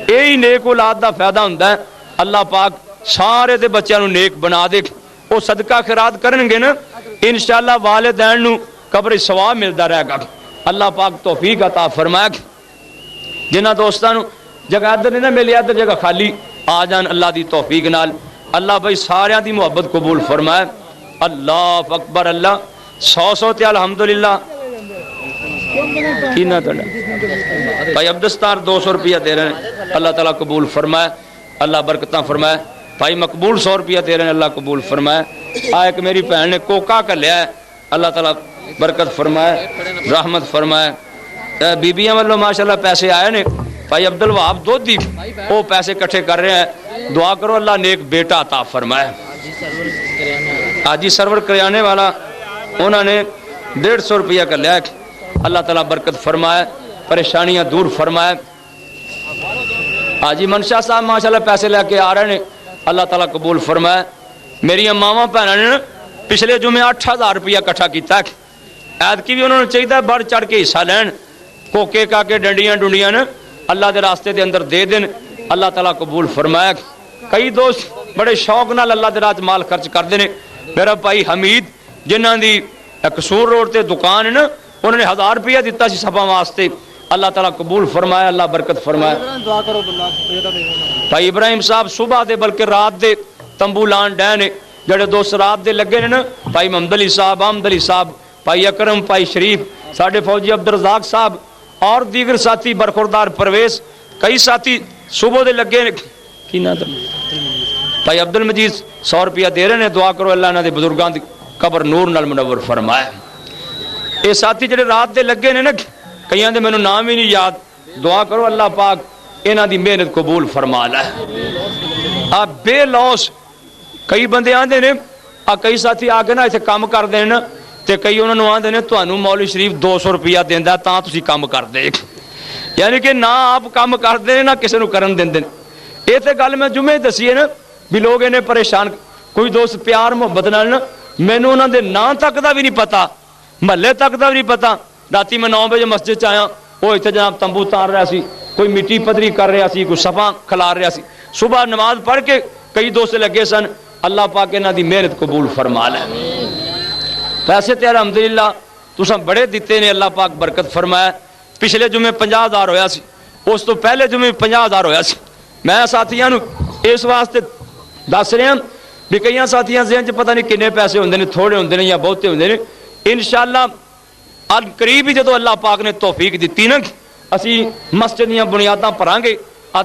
یہی نیک اولاد دا فائدہ ہوندا ہے, اللہ پاک سارے دے بچیاں نو نیک بنا دے. وہ صدقہ خیرات کرن گے نا انشاءاللہ والدین نو قبر ثواب ملدا رہے گا. اللہ پاک توفیق عطا فرمائے. جنہاں دوستاں نو جگہ ادھر نہیں نہ ملی, ادھر جگہ خالی آ جان اللہ دی توفیق نال. اللہ بھائی سارے دی محبت قبول فرمائے. اللہ اکبر, اللہ 100 تے الحمدللہ. کی نہ تڑا بھائی عبدالستار 200 روپیہ دے رہے ہیں, اللہ تعالیٰ قبول فرمائے, اللہ برکتاں فرمائے. بھائی مقبول 100 روپیہ دے رہے ہیں, اللہ قبول فرمائے. ایک میری بہن نے کوکا کا لیا ہے, اللہ تعالیٰ برکت فرمائے رحمت فرمائے. بیبیاں والوں ماشاءاللہ پیسے آئے نے. بھائی عبد الوہاب دودھی وہ پیسے کٹھے کر رہے ہیں, دعا کرو اللہ نیک بیٹا عطا فرمائے. حاجی سرور کریانے والا انہوں نے 150 روپیہ کا لیا, اللہ تعالیٰ برکت فرمائے, پریشانیاں دور فرمائے. حاجی منشا صاحب ماشاءاللہ پیسے لے کے آ رہے ہیں, اللہ تعالیٰ قبول فرمائے. میری ماواں بھੈਣਾں نے پچھلے جمعے 8000 روپیہ کٹھا کیتا ہے. ایتکی بھی انہوں نے چاہیے بڑھ چڑھ کے حصہ لین, کوکے کا کے ڈنڈیاں ڈنڈیاں نے اللہ دے راستے دے اندر دے دین, اللہ تعالیٰ قبول فرمائے. کئی دوست بڑے شوق نال اللہ دے راہ مال خرچ کرتے ہیں. میرا بھائی حمید جنہاں دی قصور روڈ تے دکان ہے نا, انہوں نے 1000 روپیہ دیتا سی سبھا واسطے, اللہ تعالیٰ قبول فرمائے, اللہ برکت فرمائے. بھائی ابراہیم صاحب صبح دے بلکہ رات دے تمبو لان ڈے نے, جڑے دوست رات دے لگے نے نا, بھائی محمد علی صاحب, احمد علی صاحب, بھائی اکرم, بھائی شریف, ساڈے فوجی عبدالرزاق صاحب اور دیگر ساتھی برخوردار پرویز, کئی ساتھی صبح دے لگے نے. کی نا بھائی عبد المجید 100 روپیہ دے رہے ہیں, دعا کرو اللہ انہاں دے بزرگاں دی قبر نور نال منور فرمائے. یہ ساتھی جڑے رات دے لگے نے نا, کئیاں دے مینوں نام ہی نہیں یاد, دعا کرو اللہ پاک انہاں دی محنت قبول فرما لے. آپ بے لوس کئی بندے آندے نے, کئی ساتھی آ کے نا ایتھے کام کردے نے, تے کئی انہوں نے آندے نے تانوں مولوی شریف 200 روپیہ دیندا تاں تسی کام کردے. یعنی کہ نہ آپ کام کردے نے نہ کسے نوں کرن دیندے. یہ تے گل میں جمعے دسی ہے نا بھی لوگ انہیں پریشان. کوئی دوست پیار محبت نال نا مینوں انہاں دے نام تک دا بھی نہیں پتا, محلے تک دا بھی نہیں پتا. راتی میں 9 بجے مسجد چ آیا, وہ اتنے جناب تمبو تار رہا سی, کوئی مٹی پدری کر رہا سی, کوئی صفا کھلار رہا سی. صبح نماز پڑھ کے کئی دوست لگے سن, اللہ پاک انہاں دی محنت قبول فرما لے. پیسے تے الحمدللہ تساں بڑے دیتے نے, اللہ پاک برکت فرمائے. پچھلے جمعے 50,000 ہویا سی, اس تو پہلے جمعے 50,000 ہویا سی. میں ساتھیاں نو اس واسطے دس رہا بھی کئی ساتھیاں ذہن چ پتہ نہیں کنے پیسے ہوندے نے, تھوڑے ہوندے نے یا بہتے ہوندے نے. انشاءاللہ ال قریب ہی جدو اللہ پاک نے توفیق دیتی نا, اسی مسجد دیاں بنیاداں پراں گے.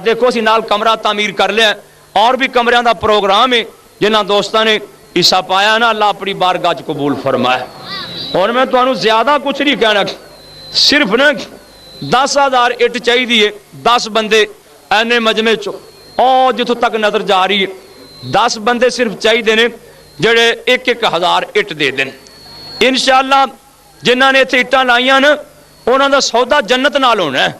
دیکھو اسی نال کمرہ تعمیر کر لیا, اور بھی کمریاں دا پروگرام ہے. جنہاں دوستاں نے حصہ پایا نا, اللہ اپنی بارگاہ چ قبول فرمائے. اور میں تانوں زیادہ کچھ نہیں کہنا, صرف نا 10,000 اٹ چاہیے. 10 بندے اینے مجمع چ او جتوں تک نظر جا رہی ہے, 10 بندے صرف چاہیے نے جڑے 1,000 اٹ دے دین. انشاءاللہ جنہاں نے اتنے اٹاں لائیاں نا انہاں دا سودا جنت نال ہونا ہے.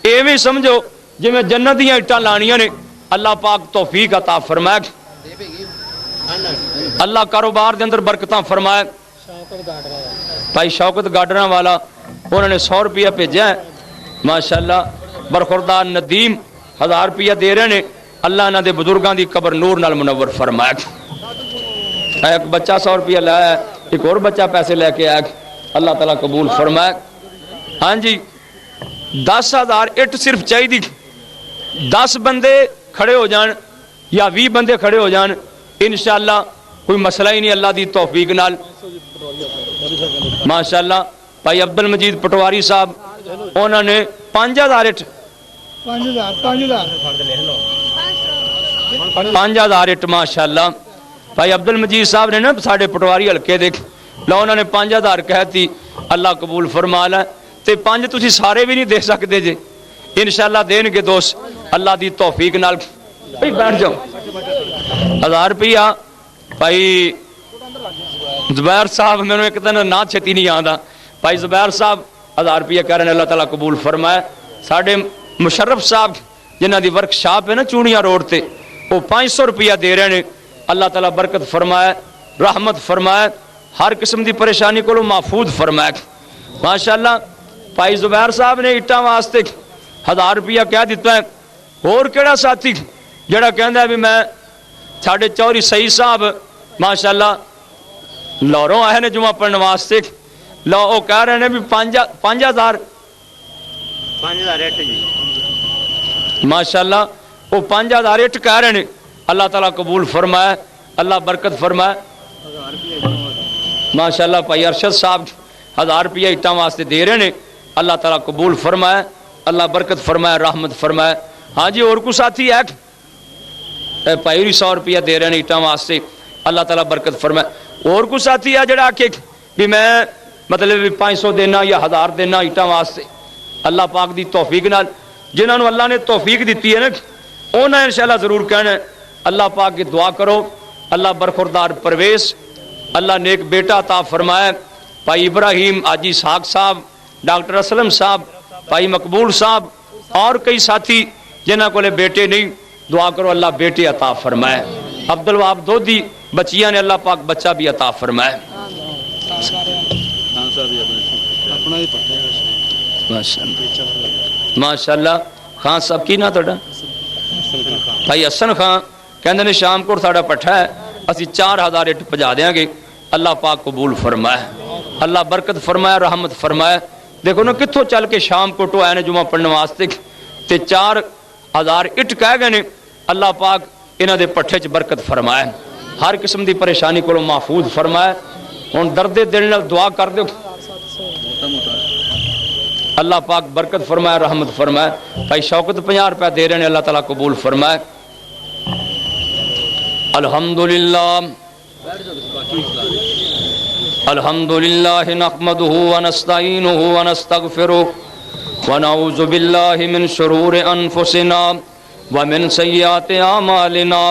ایویں سمجھو جی میں جنت دیاں اٹاں لانیاں نے. اللہ پاک توفیق عطا فرمائے, اللہ کاروبار دے اندر برکتاں فرمائے. بھائی شوکت گاڈراں والا انہوں نے 100 روپیہ بھیجا ہے ماشاءاللہ. برخوردار ندیم 1000 روپیہ دے رہے ہیں, اللہ انہاں دے بزرگاں دی قبر نور نال منور فرمائے. ایک بچہ 100 روپیہ لایا ہے, ایک اور بچہ پیسے لے کے آیا, اللہ تعالیٰ قبول فرمائے. ہاں جی 10,000 اٹ صرف چاہیے. 10 بندے کھڑے ہو جان یا 20 بندے کھڑے ہو جان, انشاءاللہ کوئی مسئلہ ہی نہیں اللہ دی توفیق نال. ماشاءاللہ بھائی عبد المجید پٹواری صاحب انہوں نے 5,000 اٹ پانچ ہزار اٹ ماشاءاللہ بھائی عبدل مجید صاحب نے نا ساڑھے پٹواری ہلکے دیکھ لو انہوں نے 5000 کہتی اللہ قبول فرما لے تے 5 تسی سارے بھی نہیں دے سکتے جے انشاءاللہ دین گے دوست اللہ دی توفیق نال بھائی بیٹھ جاؤ 1000 روپیہ بھائی زبیر صاحب میں نے ایک دن نہ چھتی نہیں آندا بھائی زبیر صاحب 1000 روپیہ کہہ رہے ہیں اللہ تعالیٰ قبول فرمائے ساڑھے مشرف صاحب جنہ دی ورک شاپ ہے نا چونیاں روڈ تے وہ 500 روپیہ دے رہے ہیں اللہ تعالیٰ برکت فرمائے رحمت فرمائے ہر قسم دی پریشانی کو محفوظ فرمائے ماشاءاللہ بھائی زبیر صاحب نے اٹھا واسطے 1000 روپیہ کہہ دیتا ہے اور کیڑا ساتھی جڑا کہندا ہے بھی میں ساڑھے چوری سعید صاحب ماشاءاللہ لاہوروں آئے نے جمعہ پڑھنے واسطے لو وہ کہہ رہے ہیں بھی 5000 ماشاءاللہ وہ 5000 اٹھ کہہ رہے ہیں اللہ تعالیٰ قبول فرمائے اللہ برکت فرمائے ماشاءاللہ بھائی ارشد صاحب 1000 روپیہ اٹھاں واسطے دے رہے ہیں اللہ تعالیٰ قبول فرمائے اللہ برکت فرمائے رحمت فرمائے ہاں جی اور کو ساتھی ہے بھائی 100 روپیہ دے رہے ہیں اٹھاں واسطے اللہ تعالیٰ برکت فرمائے اور کو ساتھی ہے جڑا کہ بھی میں مطلب 500 دینا یا 1000 دینا اٹھاں واسطے اللہ پاک دی توفیق نال جنہوں نے اللہ نے توفیق دیتی ہے نا انہوں نے انشاءاللہ ضرور کہنا ہے اللہ پاک کی دعا کرو اللہ برخوردار پرویز اللہ نیک بیٹا عطا فرمائے بھائی ابراہیم حاجی اسحاق صاحب ڈاکٹر اسلم صاحب بھائی مقبول صاحب اور کئی ساتھی جنہوں کو لے بیٹے نہیں دعا کرو اللہ بیٹے عطا فرمائے عبدالوہاب دودھی بچیاں نے اللہ پاک بچہ بھی عطا فرمائے ماشاءاللہ خان صاحب کی نا توڑا بھائی حسن خان کہندے نے شام کو ساڑا پٹھا ہے اسی 4000 اٹھ پجا دیاں گے اللہ پاک قبول فرمائے اللہ برکت فرمائے رحمت فرمائے دیکھو نا کتھوں چل کے شام کو ٹو آئے نے جمعہ پڑھنے واسطے تے 4000 اٹھ کہہ گئے نے اللہ پاک انہاں دے پٹھے چ برکت فرمائے ہر قسم دی پریشانی کو محفوظ فرمائے ہن درد دل نال دعا کر دیو اللہ پاک برکت فرمائے رحمت فرمائے بھائی شوکت 50 روپے دے رہے ہیں اللہ تعالیٰ قبول فرمائے الحمدللہ الحمدللہ نحمدہ ونستعینہ ونستغفرہ ونعوذ باللہ من شرور انفسنا ومن سیئات اعمالنا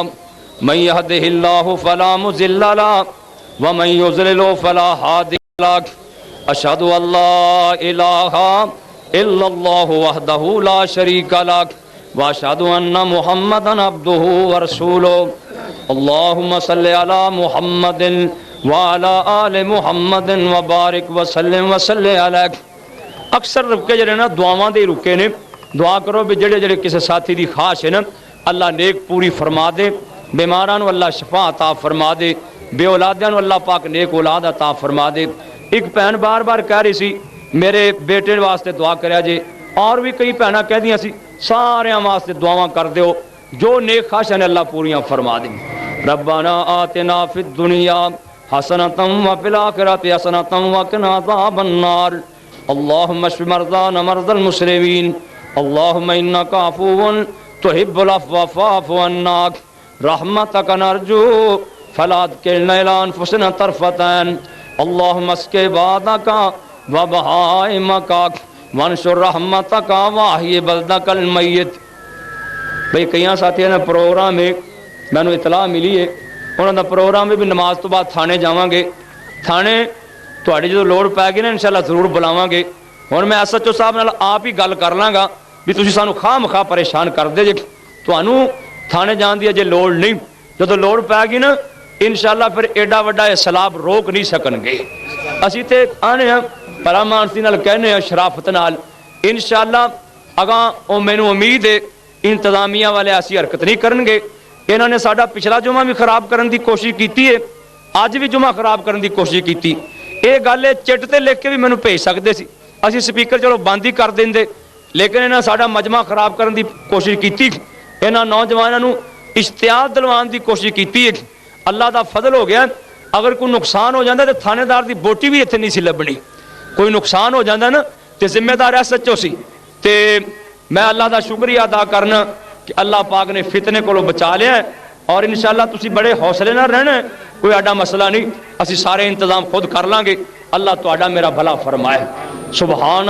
من یہدہ اللہ فلا مضل لہ ومن یضلل فلا ہادی لہ اشہد ان لا الہ الا اللہ وحدہ لا شریک لہ واشہد ان محمدا عبدہ ورسولہ اللہم صلی علی محمد وعلی آل محمد وبارک وسلم وصلی علیہ اکثر رکے جڑے نا دعاواں دے رکے نے دعا کرو بھی جڑے جڑے کسی ساتھی دی خواہش ہے نا اللہ نیک پوری فرما دے بیماران اللہ شفا عطا فرما دے بے اولادیاں اللہ پاک نیک اولاد عطا فرما دے ایک بہن بار بار کہہ رہی سی میرے بیٹے واسطے دعا کریا جے اور بھی کئی بہناں کہہ دیاں سی سارے واسطے دعاواں کر دیو جو نیک خواہشاں نے اللہ پوریاں فرما دے ربنا آتنا فی الدنیا حسنۃ وفی الآخرۃ حسنۃ وقنا عذاب النار اللہم اشف مرضانا مرضى المسلمین اللہم انک عفو تحب العفو فاعف عنا رحمتک نرجو فلا تکلنا الی انفسنا طرفۃ عین اللہم اسق عبادک وبہائمک وانشر رحمتک واحی بلدک المیت بھئی کئیاں ساتھیاں نے پروگرام میں میں نے اطلاع ملی ہے انہوں نے پروگرام میں بھی نماز تو بعد تھانے جاواں گے تھانے تھوڑی جو لوڑ پائے گی نا انشاءاللہ ضرور بلاواں گے اور میں ایس ایچ او صاحب نال آپ ہی گل کر لاں گا بھی تسی سانو خواہ مخواہ پریشان کر دے جے تانوں تھانے جان دی اجے لوڑ نہیں جدوں لوڑ پائے گی نا انشاءاللہ پھر ایڈا وڈا یہ سیلاب روک نہیں سکن گے اسی تے آنے ہیں پرامانسی نال کہنے ہیں شرافت نال انشاءاللہ اگاں او مینوں امید ہے انتظامیہ والے ایسی حرکت نہیں کرن گے انہوں نے ساڈا پچھلا جمعہ بھی خراب کرن دی کوشش کیتی ہے اج بھی جمعہ خراب کرن دی کوشش کیتی یہ گل چٹ تے لکھ کے بھی مینوں بھیج سکتے سی اسی سپیکر چلو بند ہی کر دیندے لیکن انہاں ساڈا مجمع خراب کرن دی کوشش کیتی انہاں نوجواناں نوں اشتعال دلوان دی کوشش کیتی ہے اللہ دا فضل ہو گیا اگر کوئی نقصان ہو جاندہ تے تھانے دار دی بوٹی بھی اتنے نہیں سی لبنی کوئی نقصان ہو جاندہ نا تے ذمہ دار ایس ایچ او سی تے میں اللہ دا شکریہ ادا کرنا کہ اللہ پاک نے فتنے کو بچا لیا ہے اور انشاءاللہ تسی بڑے حوصلے نہ رہنا ہے، کوئی ایڈا مسئلہ نہیں، اسی سارے انتظام خود کر لیں گے، اللہ تہاڈا میرا بھلا فرمائے۔ سبحان